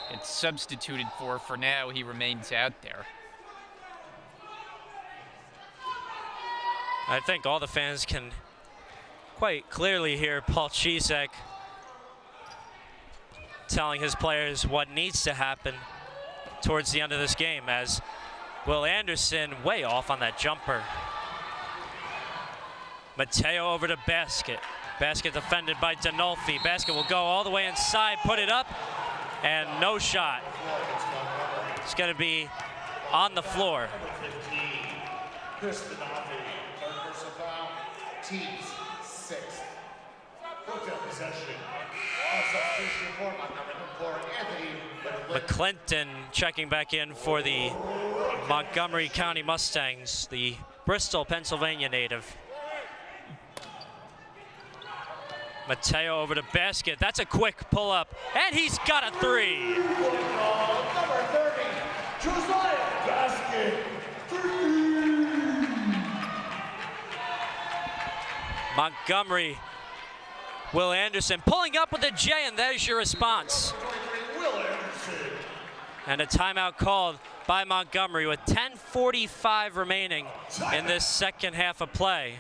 gets substituted for. For now, he remains out there. I think all the fans can quite clearly hear Paul Chizek telling his players what needs to happen towards the end of this game, as Will Anderson way off on that jumper. Mateo over to Basket. Basket defended by Dinolfi. Basket will go all the way inside, put it up, and no shot. It's going to be on the floor. Teams 6. Brookdale possession. On substitution for Montgomery for Anthony McClinton checking back in for the Montgomery County Mustangs, the Bristol, Pennsylvania native. Mateo over to Basket. That's a quick pull up, and he's got a 3. Number 30, Josiah Basket. 3. Montgomery, Will Anderson pulling up with a J, and there's your response. And a timeout called by Montgomery with 10:45 remaining in this second half of play.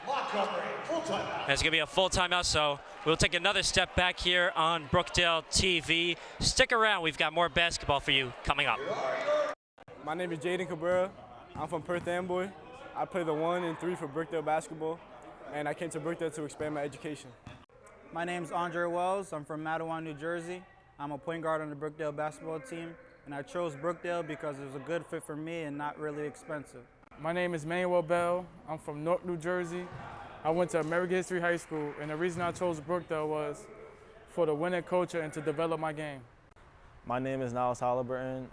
And it's going to be a full timeout, so we'll take another step back here on Brookdale TV. Stick around, we've got more basketball for you coming up. My name is Jaden Cabrera. I'm from Perth Amboy. I play the 1 and 3 for Brookdale basketball, and I came to Brookdale to expand my education. My name's Andre Wells. I'm from Matawan, New Jersey. I'm a point guard on the Brookdale basketball team, and I chose Brookdale because it was a good fit for me and not really expensive. My name is Manuel Bell. I'm from Newark, New Jersey. I went to American History High School, and the reason I chose Brookdale was for the winning culture and to develop my game. My name is Niles Halliburton.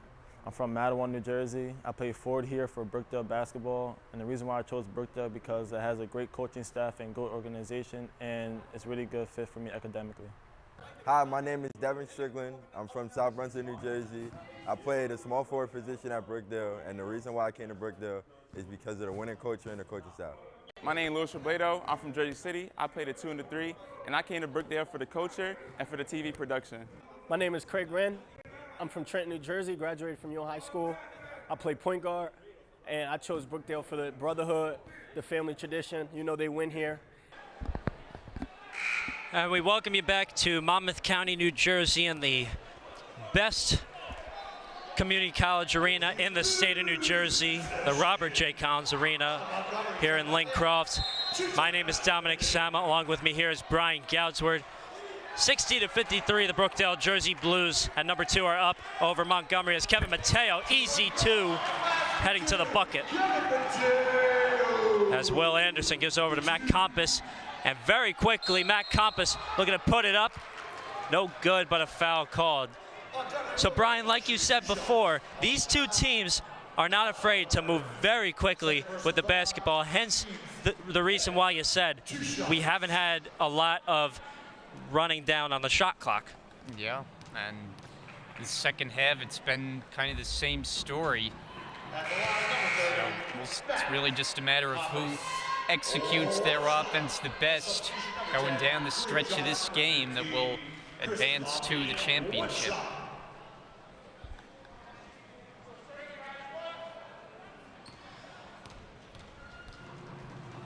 I'm from Matawan, New Jersey. I play forward here for Brookdale basketball, and the reason why I chose Brookdale because it has a great coaching staff and good organization, and it's a really good fit for me academically. Hi, my name is Devin Strickland. I'm from South Brunswick, New Jersey. I played a small forward position at Brookdale, and the reason why I came to Brookdale is because of the winning culture and the coaching staff. My name is Louis Robledo. I'm from Jersey City. I played a 2 and a 3, and I came to Brookdale for the culture and for the TV production. My name is Craig Wren. I'm from Trenton, New Jersey, graduated from Yale High School. I play point guard, and I chose Brookdale for the brotherhood, the family tradition. You know they win here. And we welcome you back to Monmouth County, New Jersey, and the best community college arena in the state of New Jersey, the Robert J. Collins Arena here in Lincroft. My name is Dominic Sama. Along with me here is Brian Goudsward. 60-53, the Brookdale Jersey Blues at number 2 are up over Montgomery as Kevin Mateo, easy 2, heading to the bucket. As Will Anderson gives over to Matt Compass, and very quickly Matt Compass looking to put it up. No good, but a foul called. So Brian, like you said before, these two teams are not afraid to move very quickly with the basketball, hence the reason why you said we haven't had a lot of running down on the shot clock. Yeah, and the second half, it's been kind of the same story. So it's really just a matter of who executes their offense the best going down the stretch of this game that will advance to the championship.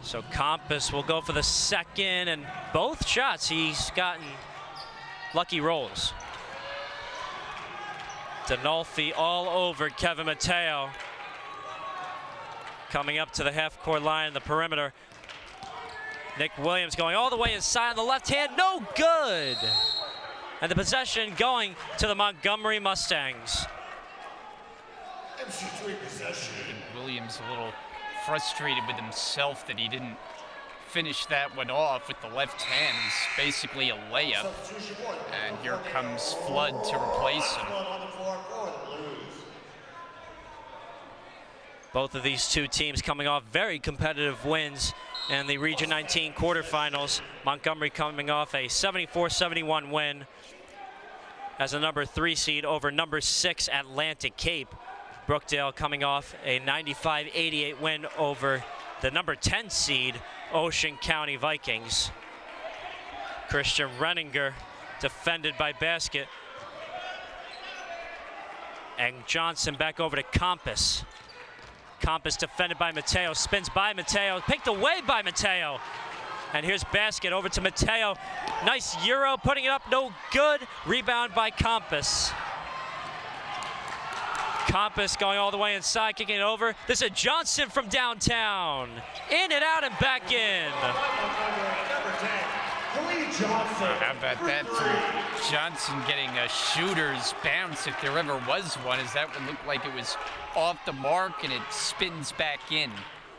So Compass will go for the second, and both shots he's gotten lucky rolls. Dinolfi all over Kevin Mateo. Coming up to the half-court line, the perimeter. Nick Williams going all the way inside on the left hand, no good. And the possession going to the Montgomery Mustangs. Williams a little frustrated with himself that he didn't finished that one off with the left hand. It's basically a layup. And here comes Flood to replace him. Both of these two teams coming off very competitive wins in the Region 19 quarterfinals. Montgomery coming off a 74-71 win as a number 3 seed over number 6 Atlantic Cape. Brookdale coming off a 95-88 win over the number 10 seed Ocean County Vikings. Christian Renninger defended by Basket. And Johnson back over to Compass. Compass defended by Mateo, spins by Mateo, picked away by Mateo. And here's Basket over to Mateo. Nice Euro, putting it up, no good. Rebound by Compass. Compass going all the way inside, kicking it over. This is Johnson from downtown. In and out and back in. How about that for Johnson getting a shooter's bounce, if there ever was one, as that one looked like it was off the mark and it spins back in.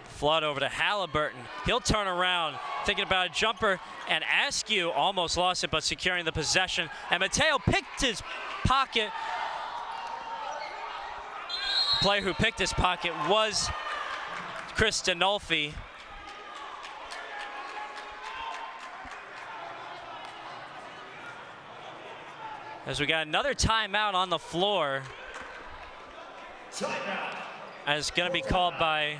Flood over to Halliburton. He'll turn around, thinking about a jumper, and Askew almost lost it, but securing the possession. And Mateo picked his pocket. The player who picked his pocket was Chris Dinolfi. As we got another timeout on the floor. And it's going to be called by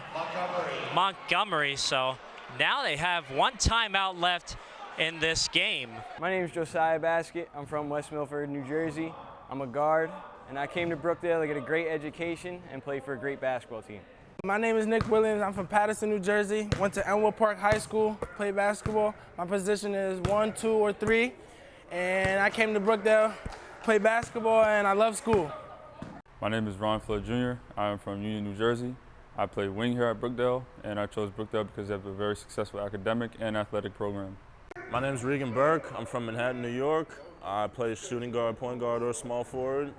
Montgomery. So now they have one timeout left in this game. My name is Josiah Basket. I'm from West Milford, New Jersey. I'm a guard, and I came to Brookdale to get a great education and play for a great basketball team. My name is Nick Williams. I'm from Patterson, New Jersey. Went to Enwood Park High School, played basketball. My position is 1, 2, or 3. And I came to Brookdale, play basketball, and I love school. My name is Ron Flood Jr. I am from Union, New Jersey. I play wing here at Brookdale, and I chose Brookdale because they have a very successful academic and athletic program. My name is Regan Burke. I'm from Manhattan, New York. I play shooting guard, point guard, or small forward.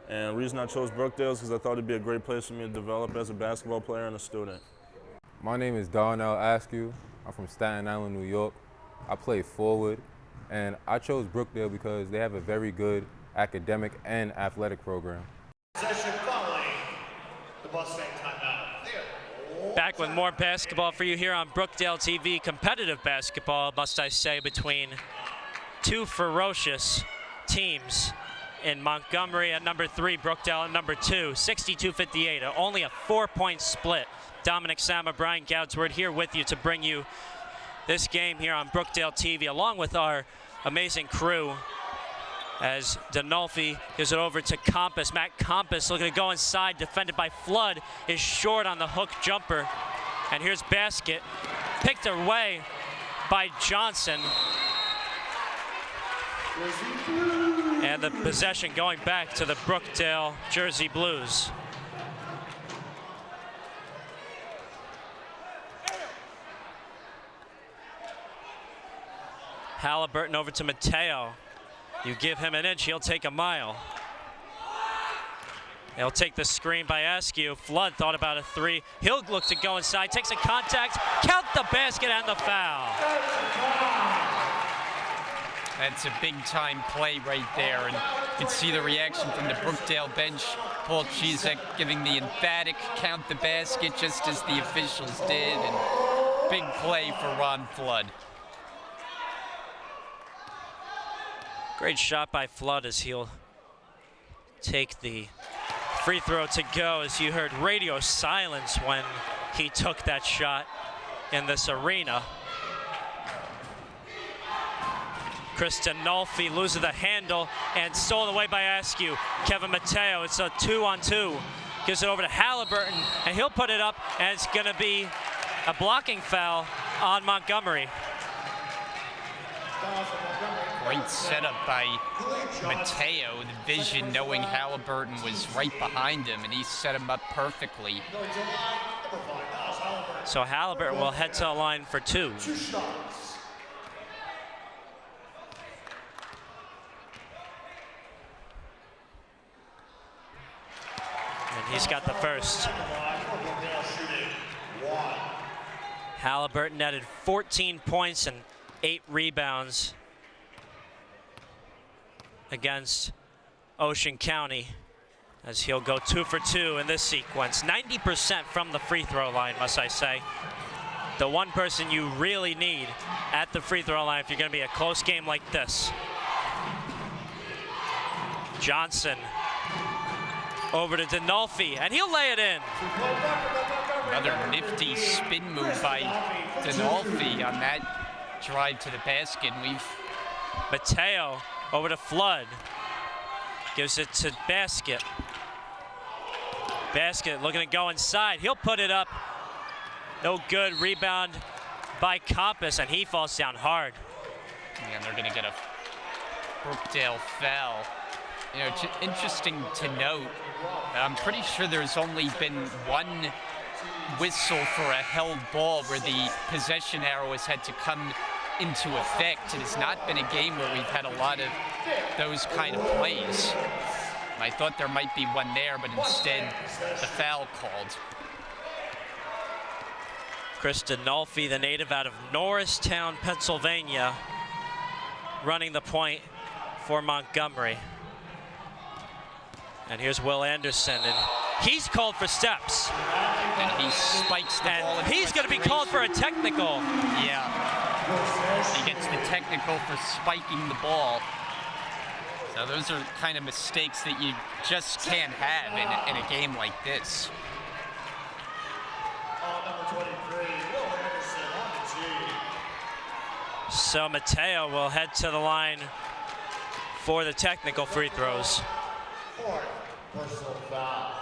And the reason I chose Brookdale is because I thought it'd be a great place for me to develop as a basketball player and a student. My name is Darnell Askew. I'm from Staten Island, New York. I play forward, and I chose Brookdale because they have a very good academic and athletic program. Possession following the Mustang timeout. Back with more basketball for you here on Brookdale TV. Competitive basketball, must I say, between two ferocious teams in Montgomery at number 3, Brookdale at number 2, 62-58, only a 4-point split. Dominic Sama, Brian Goudsword here with you to bring you this game here on Brookdale TV, along with our amazing crew, as Dinolfi gives it over to Compass. Matt Compass looking to go inside, defended by Flood, is short on the hook jumper. And here's Basket, picked away by Johnson. And the possession going back to the Brookdale Jersey Blues. Halliburton over to Mateo. You give him an inch, he'll take a mile. He'll take the screen by Askew. Flood thought about a 3. He'll look to go inside, takes a contact, count the basket and the foul. That's a big-time play right there, and you can see the reaction from the Brookdale bench. Paul Chizek giving the emphatic count the basket just as the officials did, and big play for Ron Flood. Great shot by Flood as he'll take the free throw to go, as you heard radio silence when he took that shot in this arena. Chris Dinolfi loses the handle and stolen away by Askew. Kevin Mateo, it's a 2-on-2. Gives it over to Halliburton, and he'll put it up, and it's gonna be a blocking foul on Montgomery. Great setup by Mateo, the vision knowing Halliburton was right behind him, and he set him up perfectly. So Halliburton will head to the line for 2. And he's got the first. Halliburton added 14 points and 8 rebounds against Ocean County, as he'll go 2 for 2 in this sequence. 90% from the free throw line, must I say. The one person you really need at the free throw line if you're going to be a close game like this. Johnson over to Dinolfi, and he'll lay it in. Another nifty spin move by Dinolfi on that drive to the basket. Mateo over to Flood. Gives it to Basket. Basket looking to go inside. He'll put it up. No good. Rebound by Compass, and he falls down hard. And they're going to get a Brookdale foul. You know, it's interesting to note, I'm pretty sure there's only been one whistle for a held ball where the possession arrow has had to come into effect. It has not been a game where we've had a lot of those kind of plays. I thought there might be one there, but instead the foul called. Chris Dinolfi, the native out of Norristown, Pennsylvania, running the point for Montgomery. And here's Will Anderson, and he's called for steps. And he spikes the ball. And he's going to be called for a technical. Yeah. He gets the technical for spiking the ball. So those are kind of mistakes that you just can't have in a game like this. Number 23, Will Anderson on the tee. So Mateo will head to the line for the technical free throws. Fourth personal foul.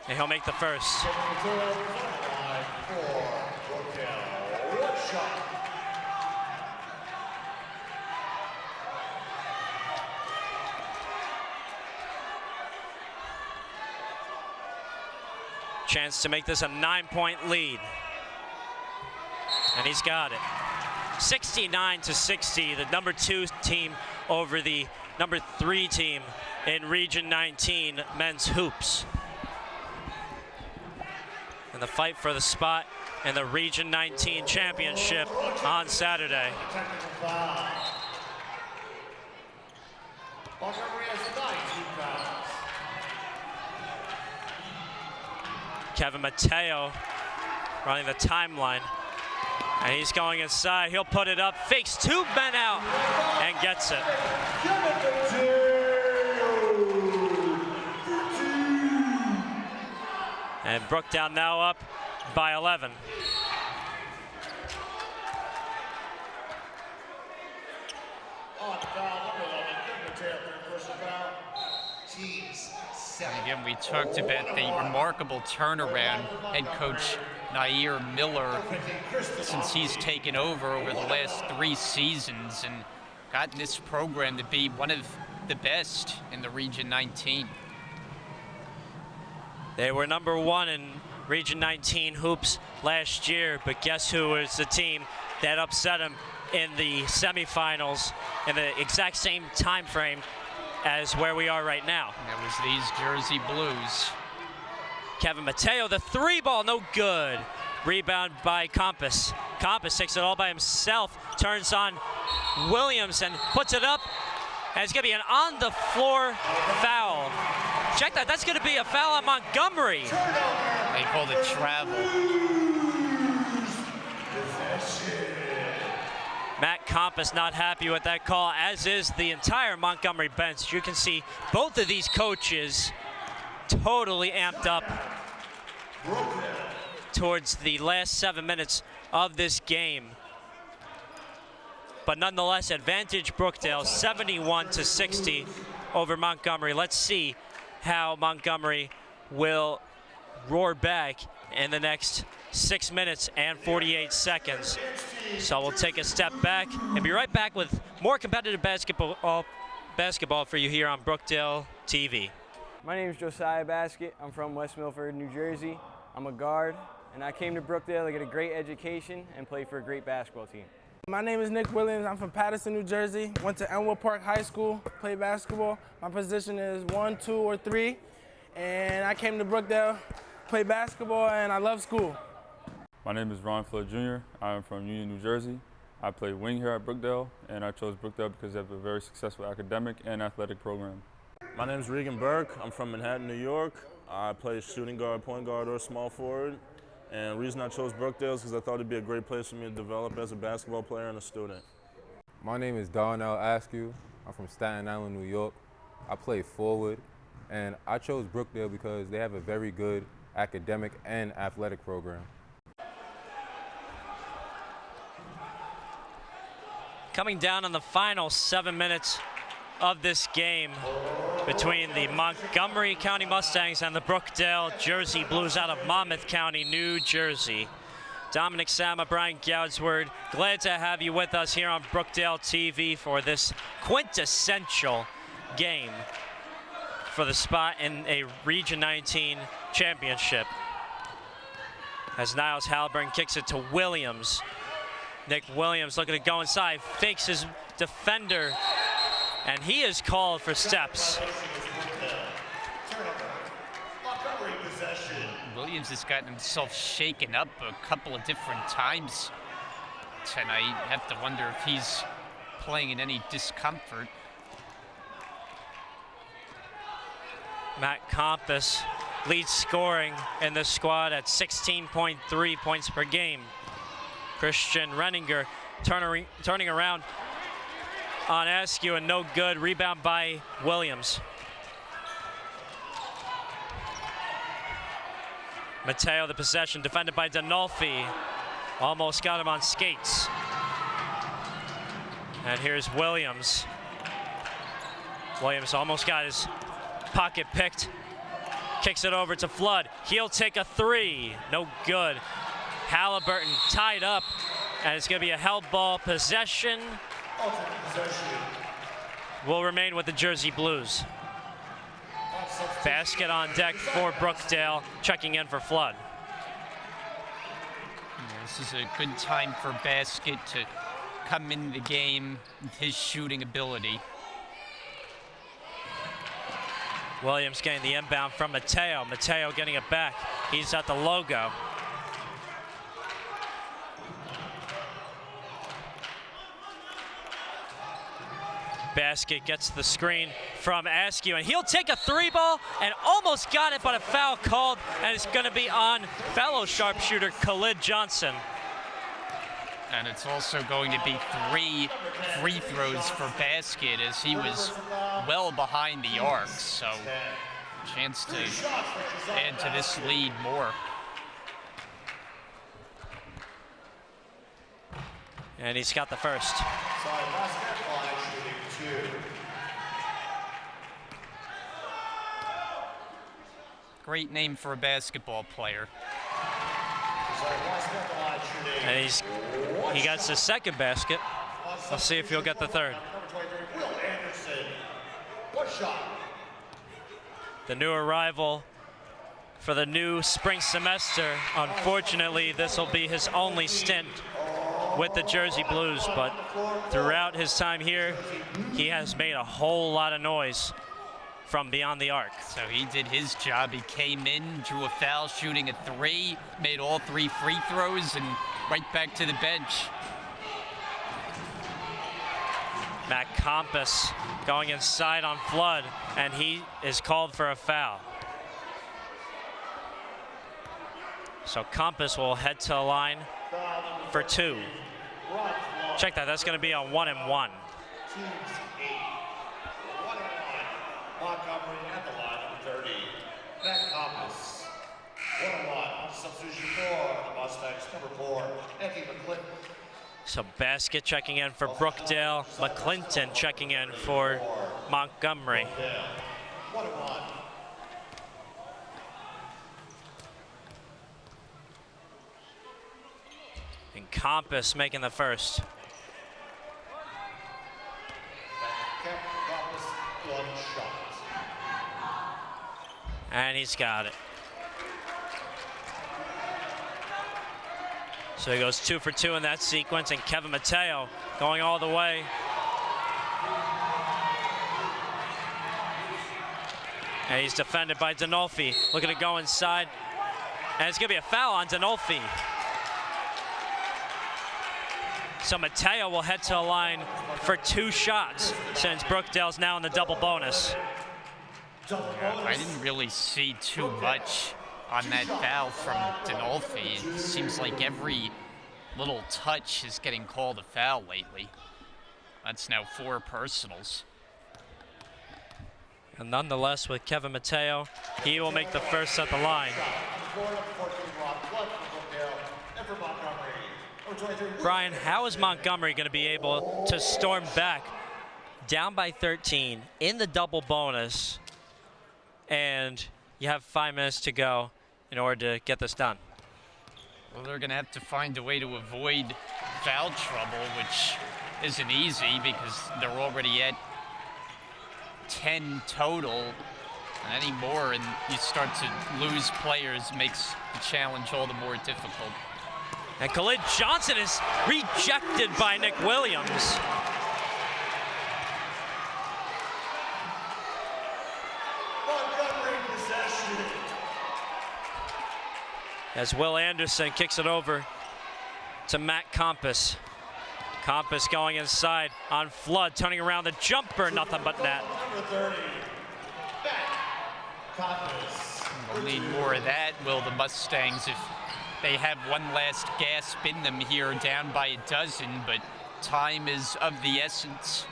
And he'll make the first. Line for Brookdale. One shot. Chance to make this a 9-point lead. And he's got it. 69-60, the number 2 team over the number 3 team in Region 19 men's hoops. And the fight for the spot in the Region 19 championship on Saturday. Montgomery has 19 fouls. Kevin Mateo running the timeline. And he's going inside. He'll put it up, fakes 2 men out, and gets it. And Brookdale now up by 11. On foul number 11, Mateo, third personal foul. Teams 7. Again, we talked about the remarkable turnaround head coach Nair Miller since he's taken over the last 3 seasons and gotten this program to be one of the best in the Region 19. They were number 1 in Region 19 hoops last year, but guess who is the team that upset them in the semifinals in the exact same time frame as where we are right now? That was these Jersey Blues. Kevin Mateo, the 3 ball, no good. Rebound by Compass. Compass takes it all by himself, turns on Williams and puts it up. And it's going to be an on-the-floor foul. Check that, that's going to be a foul on Montgomery. They called it travel. Matt Compass not happy with that call, as is the entire Montgomery bench. You can see both of these coaches totally amped up towards the last 7 minutes of this game. But nonetheless, advantage Brookdale, 71-60 over Montgomery. Let's see how Montgomery will roar back in the next 6 minutes and 48 seconds. So we'll take a step back and be right back with more competitive basketball for you here on Brookdale TV. My name is Josiah Basket. I'm from West Milford, New Jersey. I'm a guard, and I came to Brookdale to get a great education and play for a great basketball team. My name is Nick Williams. I'm from Patterson, New Jersey. Went to Elmwood Park High School, played basketball. My position is 1, 2, or 3. And I came to Brookdale, play basketball, and I love school. My name is Ron Flood Jr. I am from Union, New Jersey. I play wing here at Brookdale, and I chose Brookdale because they have a very successful academic and athletic program. My name is Regan Burke. I'm from Manhattan, New York. I play shooting guard, point guard, or small forward. And the reason I chose Brookdale is because I thought it'd be a great place for me to develop as a basketball player and a student. My name is Darnell Askew. I'm from Staten Island, New York. I play forward, and I chose Brookdale because they have a very good academic and athletic program. Coming down on the final 7 minutes of this game between the Montgomery County Mustangs and the Brookdale Jersey Blues out of Monmouth County, New Jersey. Dominic Sama, Brian Goudsword, glad to have you with us here on Brookdale TV for this quintessential game for the spot in a Region 19 championship. As Niles Halliburton kicks it to Williams. Nick Williams looking to go inside, fakes his defender, and he is called for steps. Williams has gotten himself shaken up a couple of different times tonight. Have to wonder if he's playing in any discomfort. Matt Compass leads scoring in the squad at 16.3 points per game. Christian Renninger turning around on Askew, and no good. Rebound by Williams. Mateo, the possession, defended by Dinolfi. Almost got him on skates. And here's Williams. Williams almost got his pocket picked. Kicks it over to Flood. He'll take a three. No good. Halliburton tied up, and it's going to be a held ball possession. Will remain with the Jersey Blues. Basket on deck for Brookdale, checking in for Flood. This is a good time for Basket to come in the game with his shooting ability. Williams getting the inbound from Mateo. Mateo getting it back. He's at the logo. Basket gets the screen from Askew, and he'll take a three ball and almost got it, but a foul called, and it's going to be on fellow sharpshooter Khalid Johnson. And it's also going to be 3 free throws for Basket as he was well behind the arc, so chance to add to this lead more. And he's got the first. Great name for a basketball player. And he got his second basket. Let's see if he'll get the third. The new arrival for the new spring semester. Unfortunately, this will be his only stint with the Jersey Blues, but throughout his time here, he has made a whole lot of noise from beyond the arc. So he did his job. He came in, drew a foul, shooting a three, made all 3 free throws, and right back to the bench. Matt Compass going inside on Flood, and he is called for a foul. So Compass will head to the line for 2. Check that, that's going to be a 1-and-1. Montgomery at the line, number 30. Matt Compass. 1-on-1. Substitution for the Mustangs, number 4. Anthony McClinton. So Basket checking in for Brookdale. McClinton checking in for Montgomery. 1-on-1. And Compass making the first. Compass, 1 shot. And he's got it. So he goes 2 for 2 in that sequence, and Kevin Mateo going all the way. And he's defended by Dinolfi, looking to go inside. And it's going to be a foul on Dinolfi. So Mateo will head to the line for 2 shots since Brookdale's now in the double bonus. Yeah, I didn't really see too much on that foul from Dinolfi. It seems like every little touch is getting called a foul lately. That's now 4 personals. And nonetheless, with Kevin Mateo, he will make the first at the line. Brian, how is Montgomery going to be able to storm back down by 13 in the double bonus, and you have 5 minutes to go in order to get this done? Well, they're going to have to find a way to avoid foul trouble, which isn't easy because they're already at 10 total. And any more, and you start to lose players, makes the challenge all the more difficult. And Khalid Johnson is rejected by Nick Williams. Montgomery possession. As Will Anderson kicks it over to Matt Compass. Compass going inside on Flood, turning around the jumper, nothing but net. Number 30, Matt Compass. We'll need more of that, will the Mustangs, if they have one last gasp in them here, down by a dozen, but time is of the essence.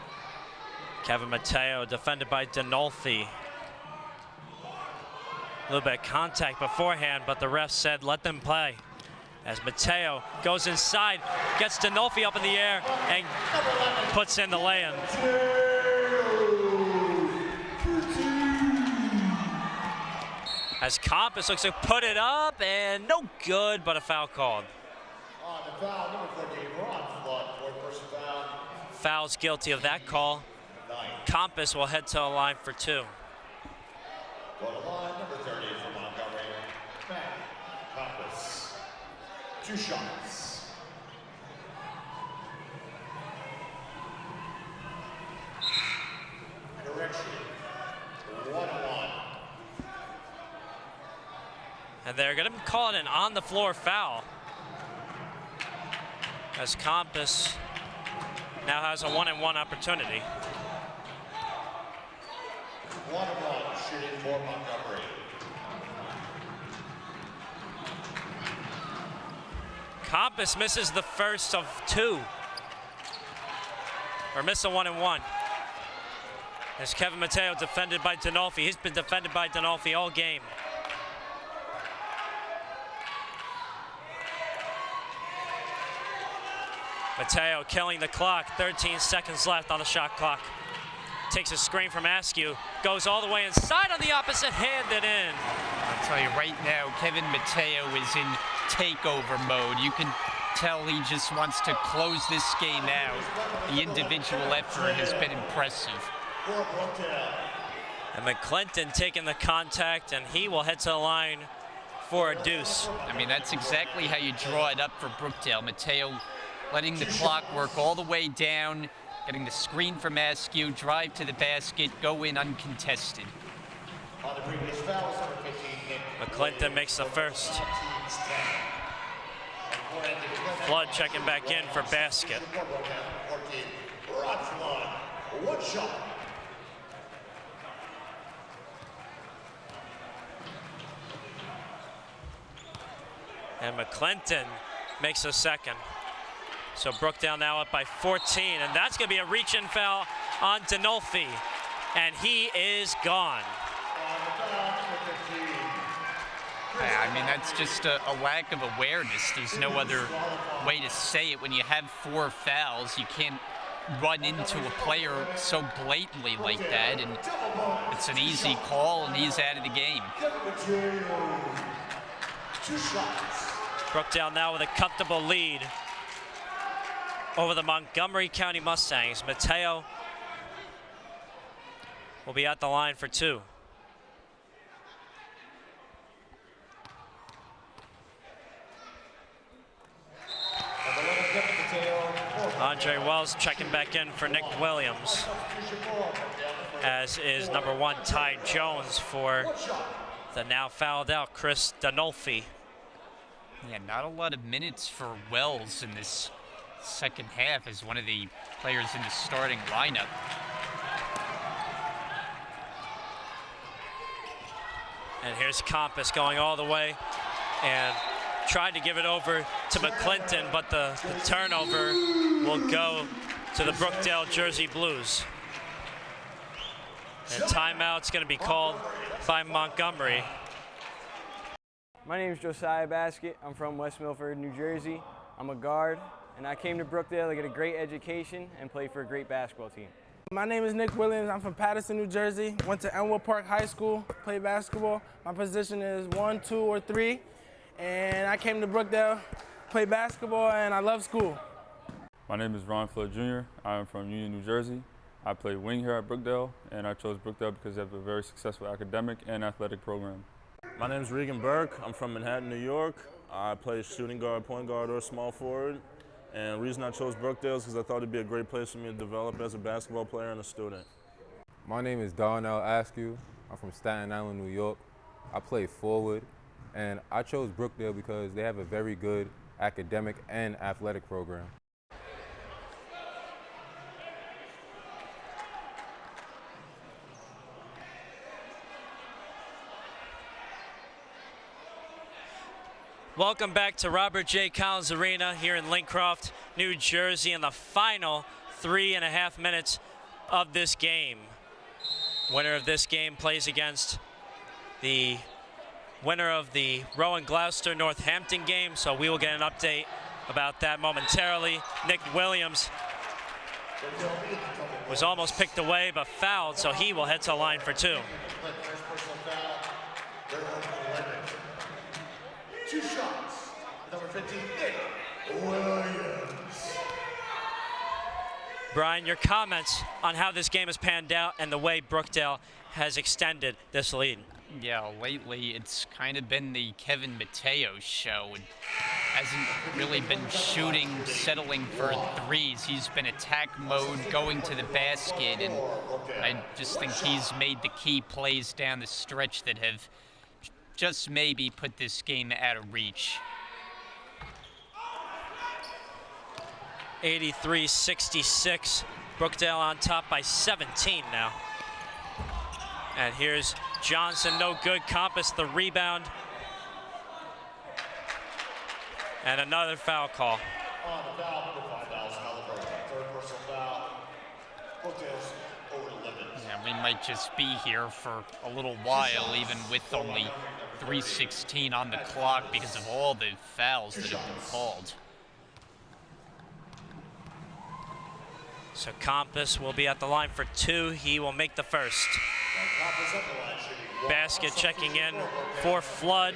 Kevin Mateo defended by Dinolfi. A little bit of contact beforehand, but the ref said let them play. As Mateo goes inside, gets Dinolfi up in the air, and puts in the lay-in. As Compass looks to put it up, and no good, but a foul called. On the foul, number 14, Ron Flood, 4th person foul. Foul's guilty of that call. Compass will head to the line for 2. Go to line, number 30 for Montgomery, Matt Compass. 2 shots. Correction, 1-1. And they're going to call it an on-the-floor foul, as Compass now has a 1-and-1 opportunity. 1-1 shooting for Montgomery. Compass misses the first of 2, or miss a 1-and-1. As Kevin Mateo defended by Dinolfi. He's been defended by Dinolfi all game. Mateo killing the clock, 13 seconds left on the shot clock. Takes a screen from Askew, goes all the way inside on the opposite, handed in. I'll tell you right now, Kevin Mateo is in takeover mode. You can tell he just wants to close this game out. The individual effort has been impressive. And McClinton taking the contact, and he will head to the line for a deuce. I mean, that's exactly how you draw it up for Brookdale. Mateo letting the clock work all the way down, getting the screen from Askew, drive to the basket, go in uncontested. On the previous fouls, number 15, Nick McClinton makes the first. Flood checking back in for basket. 14, Rod Flood, 1 shot. And McClinton makes a second. So Brookdale now up by 14, and that's going to be a reach-in foul on Dinolfi, and he is gone. I mean, that's just a lack of awareness. There's no other way to say it. When you have 4 fouls, you can't run into a player so blatantly like that, and it's an easy call, and he's out of the game. 2 shots. Brookdale now with a comfortable lead over the Montgomery County Mustangs. Mateo will be at the line for 2. Andre Wells checking back in for Nick Williams, as is number 1 Ty Jones for the now fouled out Chris Dinolfi. Yeah, not a lot of minutes for Wells in this second half as one of the players in the starting lineup. And here's Compass going all the way and tried to give it over to McClinton, but the turnover will go to the Brookdale Jersey Blues. And timeout's going to be called by Montgomery. My name is Josiah Basket. I'm from West Milford, New Jersey. I'm a guard, and I came to Brookdale to get a great education and play for a great basketball team. My name is Nick Williams. I'm from Patterson, New Jersey. Went to Elmwood Park High School, played basketball. My position is 1, 2, or 3. And I came to Brookdale, play basketball, and I love school. My name is Ron Flood Jr. I am from Union, New Jersey. I play wing here at Brookdale, and I chose Brookdale because they have a very successful academic and athletic program. My name is Regan Burke. I'm from Manhattan, New York. I play shooting guard, point guard, or small forward. And the reason I chose Brookdale is because I thought it'd be a great place for me to develop as a basketball player and a student. My name is Darnell Askew. I'm from Staten Island, New York. I play forward, and I chose Brookdale because they have a very good academic and athletic program. Welcome back to Robert J. Collins Arena here in Lincroft, New Jersey, in the final 3.5 minutes of this game. Winner of this game plays against the winner of the Rowan Gloucester Northampton game, so we will get an update about that momentarily. Nick Williams was almost picked away but fouled, so he will head to the line for 2. Two shots. Number 15, Nick Williams. Brian, your comments on how this game has panned out and the way Brookdale has extended this lead. Yeah, lately it's kind of been the Kevin Mateo show. It hasn't really been shooting, settling for threes. He's been attack mode, going to the basket, and I just think he's made the key plays down the stretch that have just maybe put this game out of reach. 83-66. Brookdale on top by 17 now. And here's Johnson, no good. Compass the rebound. And another foul call. On the foul, number 5, Dallas Halliburton. Third personal foul. Brookdale's over the limit. Yeah, we might just be here for a little while, even with only 3:16 on the clock because of all the fouls that have been called. So Compass will be at the line for 2. He will make the first. Basket checking in for Flood.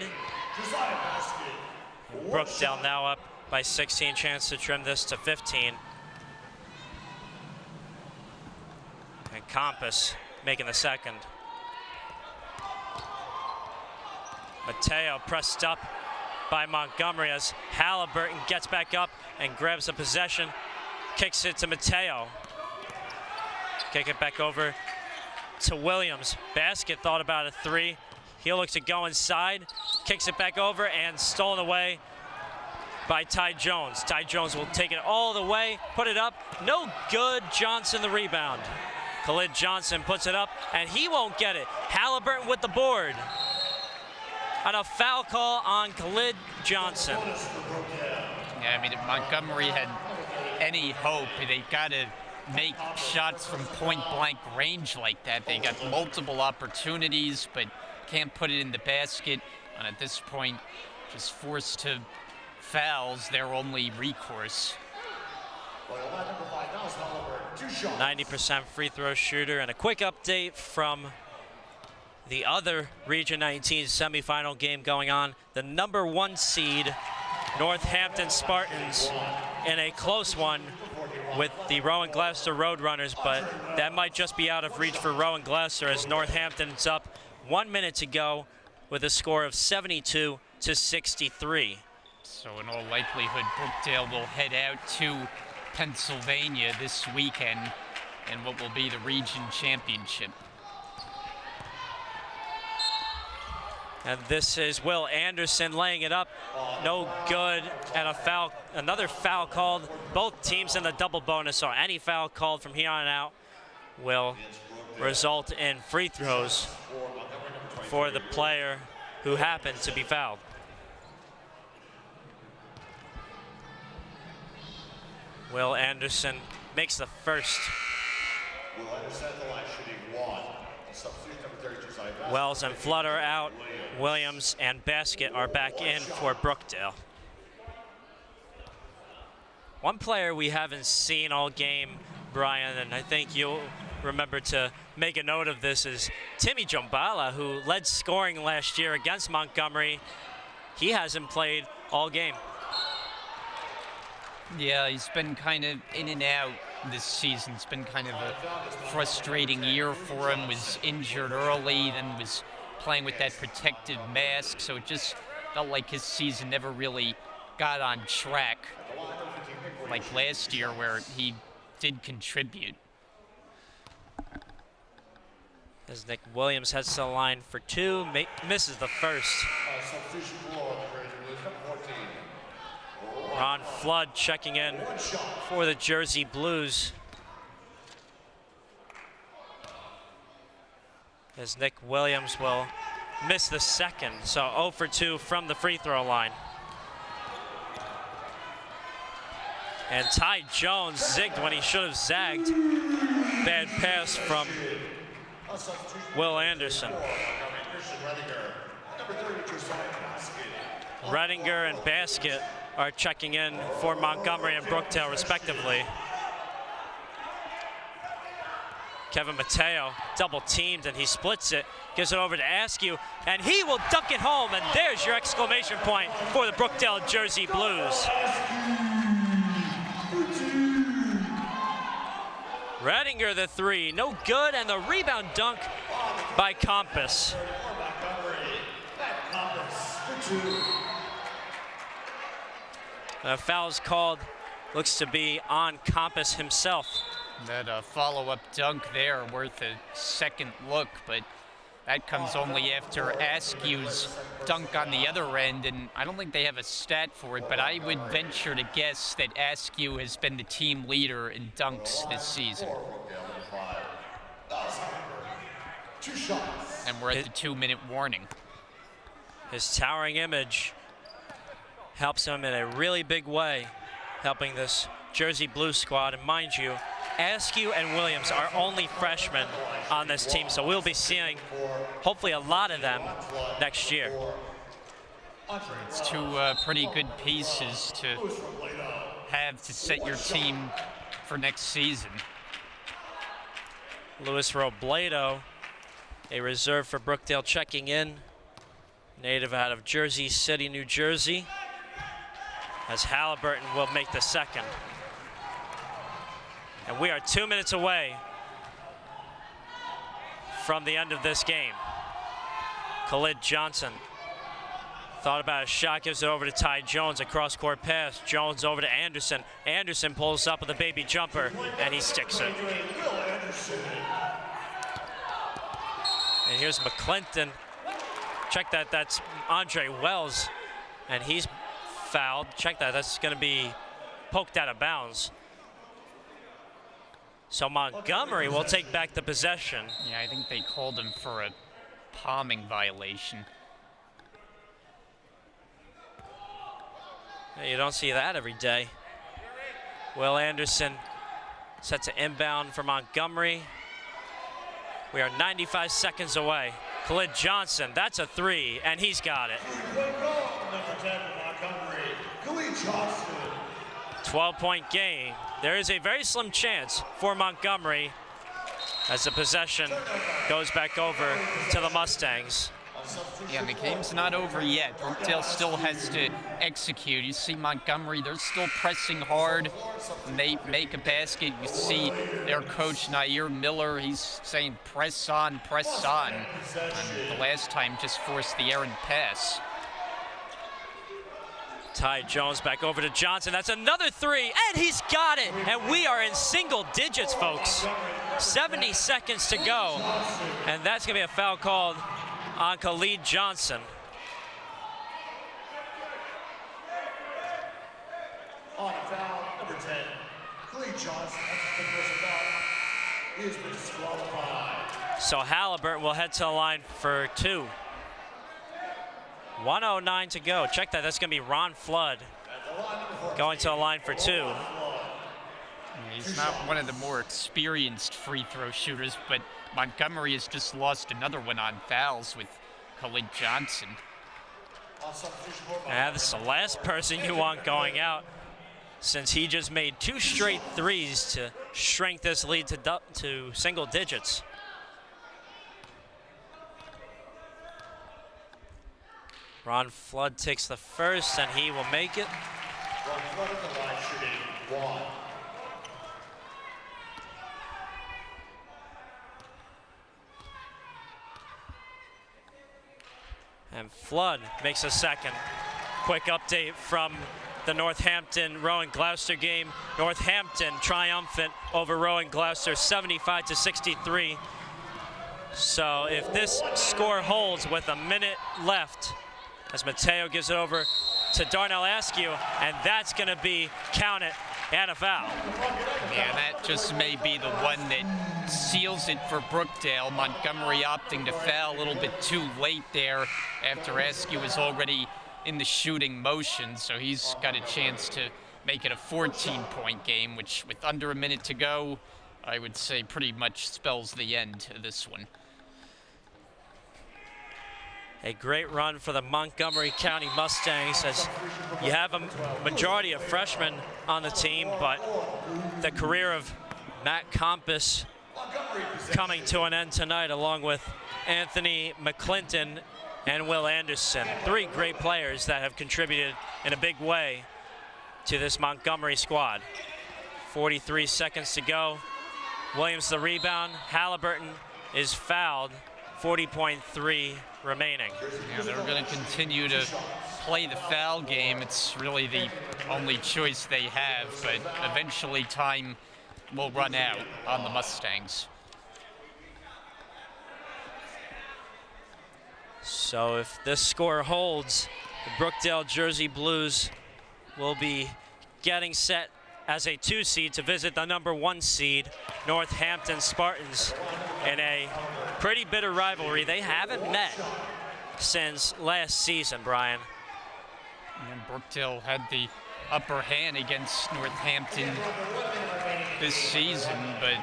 Brookdale now up by 16, chance to trim this to 15. And Compass making the second. Mateo pressed up by Montgomery as Halliburton gets back up and grabs the possession. Kicks it to Mateo. Kick it back over to Williams. Basket thought about a 3. He'll look to go inside. Kicks it back over and stolen away by Ty Jones. Ty Jones will take it all the way, put it up. No good. Johnson the rebound. Khalid Johnson puts it up and he won't get it. Halliburton with the board. And a foul call on Khalid Johnson. Yeah, I mean, if Montgomery had any hope, they got to make shots from point-blank range like that. They got multiple opportunities, but can't put it in the basket. And at this point, just forced to fouls, their only recourse. 90% free throw shooter. And a quick update from the other Region 19 semifinal game going on. The number 1 seed, Northampton Spartans, in a close one with the Rowan Gloucester Roadrunners, but that might just be out of reach for Rowan Gloucester as Northampton's up 1 minute to go with a score of 72-63. So in all likelihood, Brookdale will head out to Pennsylvania this weekend in what will be the region championship. And this is Will Anderson laying it up. No good, and a foul, another foul called. Both teams in the double bonus, so any foul called from here on out will result in free throws for the player who happened to be fouled. Will Anderson makes the first. Will Anderson at the line shooting 1. Substitute number 32, Zachary. Wells and Flood are out. Williams and Basket are back in for Brookdale. One player we haven't seen all game, Brian, and I think you'll remember to make a note of this, is Timmy Jombala, who led scoring last year against Montgomery. He hasn't played all game. Yeah, he's been kind of in and out this season. It's been kind of a frustrating year for him. Was injured early, then was playing with that protective mask, so it just felt like his season never really got on track like last year where he did contribute. As Nick Williams heads to the line for 2, misses the first. Substitution below number 14. Ron Flood checking in for the Jersey Blues. As Nick Williams will miss the second, so 0 for 2 from the free throw line. And Ty Jones zigged when he should have zagged. Bad pass from Will Anderson. Redinger and Basket are checking in for Montgomery and Brookdale respectively. Kevin Mateo double teamed and he splits it, gives it over to Askew, and he will dunk it home, and there's your exclamation point for the Brookdale Jersey Blues. Redinger the 3, no good, and the rebound dunk by Compass. Foul's called, looks to be on Compass himself. That follow-up dunk there worth a second look, but that comes only after Askew's dunk on the other end, and I don't think they have a stat for it, but I would venture to guess that Askew has been the team leader in dunks this season. And we're at the 2-minute warning. His towering image helps him in a really big way, helping this Jersey Blues squad. And mind you, Askew and Williams are only freshmen on this team, so we'll be seeing hopefully a lot of them next year. It's two pretty good pieces to have to set your team for next season. Luis Robledo, a reserve for Brookdale, checking in. Native out of Jersey City, New Jersey, as Halliburton will make the second. And we are 2 minutes away from the end of this game. Khalid Johnson thought about a shot, gives it over to Ty Jones, a cross-court pass. Jones over to Anderson. Anderson pulls up with a baby jumper, and he sticks it. And here's McClinton. Check that, that's Andre Wells, and he's fouled. Check that, that's gonna be poked out of bounds. So Montgomery will take back the possession. Yeah, I think they called him for a palming violation. You don't see that every day. Will Anderson sets an inbound for Montgomery. We are 95 seconds away. Khalid Johnson, that's a 3, and he's got it. Number 10 for Montgomery, Khalid Johnson. 12-point game. There is a very slim chance for Montgomery as the possession goes back over to the Mustangs. Yeah, the game's not over yet. Brookdale still has to execute. You see Montgomery, they're still pressing hard. When they make a basket, you see their coach, Nair Miller, he's saying press on, press on. And the last time just forced the errant pass. Ty Jones back over to Johnson. That's another 3, and he's got it. And we are in single digits, folks. 70 seconds to go. And that's going to be a foul called on Khalid Johnson. On foul, number 10, Khalid Johnson. That's the first foul. He has been disqualified. So Halliburton will head to the line for 2. 1:09 to go. Check that. That's going to be Ron Flood going to the line for 2. He's not one of the more experienced free throw shooters, but Montgomery has just lost another one on fouls with Khalid Johnson. This is the last person you want going out, since he just made 2 straight threes to shrink this lead to single digits. Ron Flood takes the first, and he will make it. Ron Flood at the line shooting 1. And Flood makes a second. Quick update from the Northampton Rowan Gloucester game. Northampton triumphant over Rowan Gloucester 75-63. So if this score holds with a minute left, as Mateo gives it over to Darnell Askew, and that's going to be counted and a foul. Yeah, that just may be the one that seals it for Brookdale. Montgomery opting to foul a little bit too late there after Askew was already in the shooting motion, so he's got a chance to make it a 14-point game, which with under a minute to go, I would say pretty much spells the end of this one. A great run for the Montgomery County Mustangs, as you have a majority of freshmen on the team, but the career of Matt Compass coming to an end tonight, along with Anthony McClinton and Will Anderson. 3 great players that have contributed in a big way to this Montgomery squad. 43 seconds to go. Williams the rebound. Halliburton is fouled. 40.3 remaining. Yeah, they're going to continue to play the foul game. It's really the only choice they have, but eventually time will run out on the Mustangs. So if this score holds, the Brookdale Jersey Blues will be getting set as a 2 seed to visit the number 1 seed, Northampton Spartans, in a pretty bitter rivalry. They haven't met since last season, Brian. And Brookdale had the upper hand against Northampton this season, but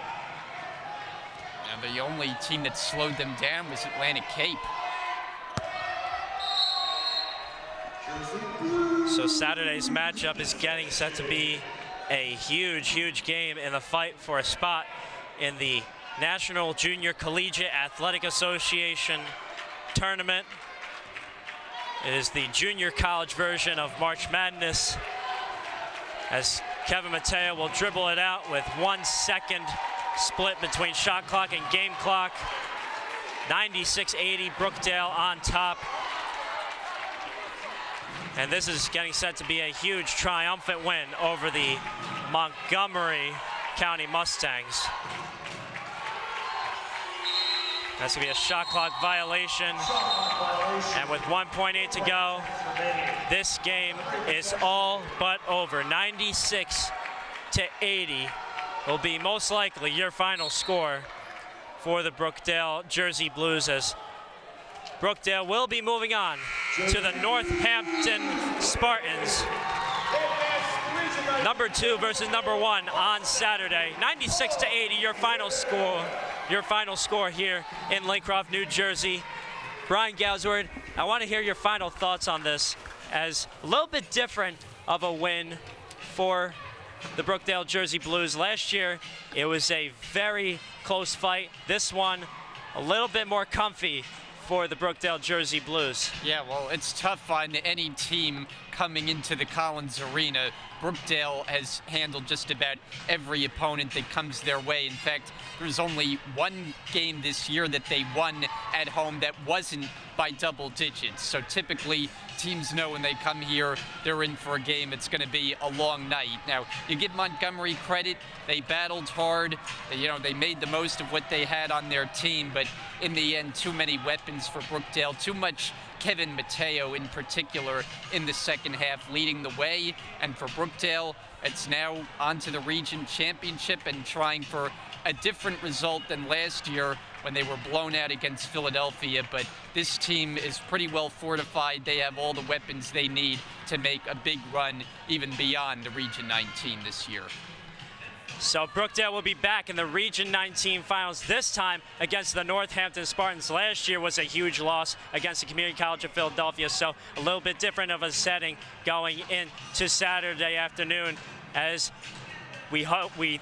the only team that slowed them down was Atlantic Cape. So Saturday's matchup is getting set to be a huge, huge game in the fight for a spot in the National Junior Collegiate Athletic Association tournament. It is the junior college version of March Madness, as Kevin Mateo will dribble it out with 1 second split between shot clock and game clock. 96-80, Brookdale on top. And this is getting set to be a huge triumphant win over the Montgomery County Mustangs. That's going to be a shot clock violation. And with 1.8 to go, this game is all but over. 96-80 will be most likely your final score for the Brookdale Jersey Blues, as Brookdale will be moving on to the Northampton Spartans. Number 2 versus number 1 on Saturday. 96-80, your final score here in Lincroft, New Jersey. Brian Gausward, I want to hear your final thoughts on this, as a little bit different of a win for the Brookdale Jersey Blues. Last year, it was a very close fight. This one, a little bit more comfy for the Brookdale Jersey Blues. Yeah, well, it's tough on any team coming into the Collins Arena. Brookdale has handled just about every opponent that comes their way. In fact, there's only 1 game this year that they won at home that wasn't by double digits. So typically, teams know when they come here, they're in for a game. It's going to be a long night. Now, you give Montgomery credit. They battled hard. They made the most of what they had on their team, but in the end, too many weapons weapons for Brookdale. Too much Kevin Mateo in particular in the second half leading the way. And for Brookdale, it's now on to the region championship and trying for a different result than last year when they were blown out against Philadelphia. But this team is pretty well fortified. They have all the weapons they need to make a big run even beyond the Region 19 this year. So Brookdale will be back in the Region 19 finals, this time against the Northampton Spartans. Last year was a huge loss against the Community College of Philadelphia, so a little bit different of a setting going into Saturday afternoon. As we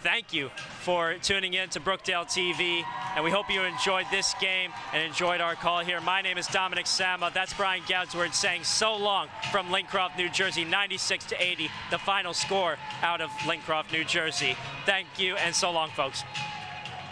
thank you for tuning in to Brookdale TV, and we hope you enjoyed this game and enjoyed our call here. My name is Dominic Sama. That's Brian Goudsword saying so long from Lincroft, New Jersey, 96-80, the final score out of Lincroft, New Jersey. Thank you, and so long, folks.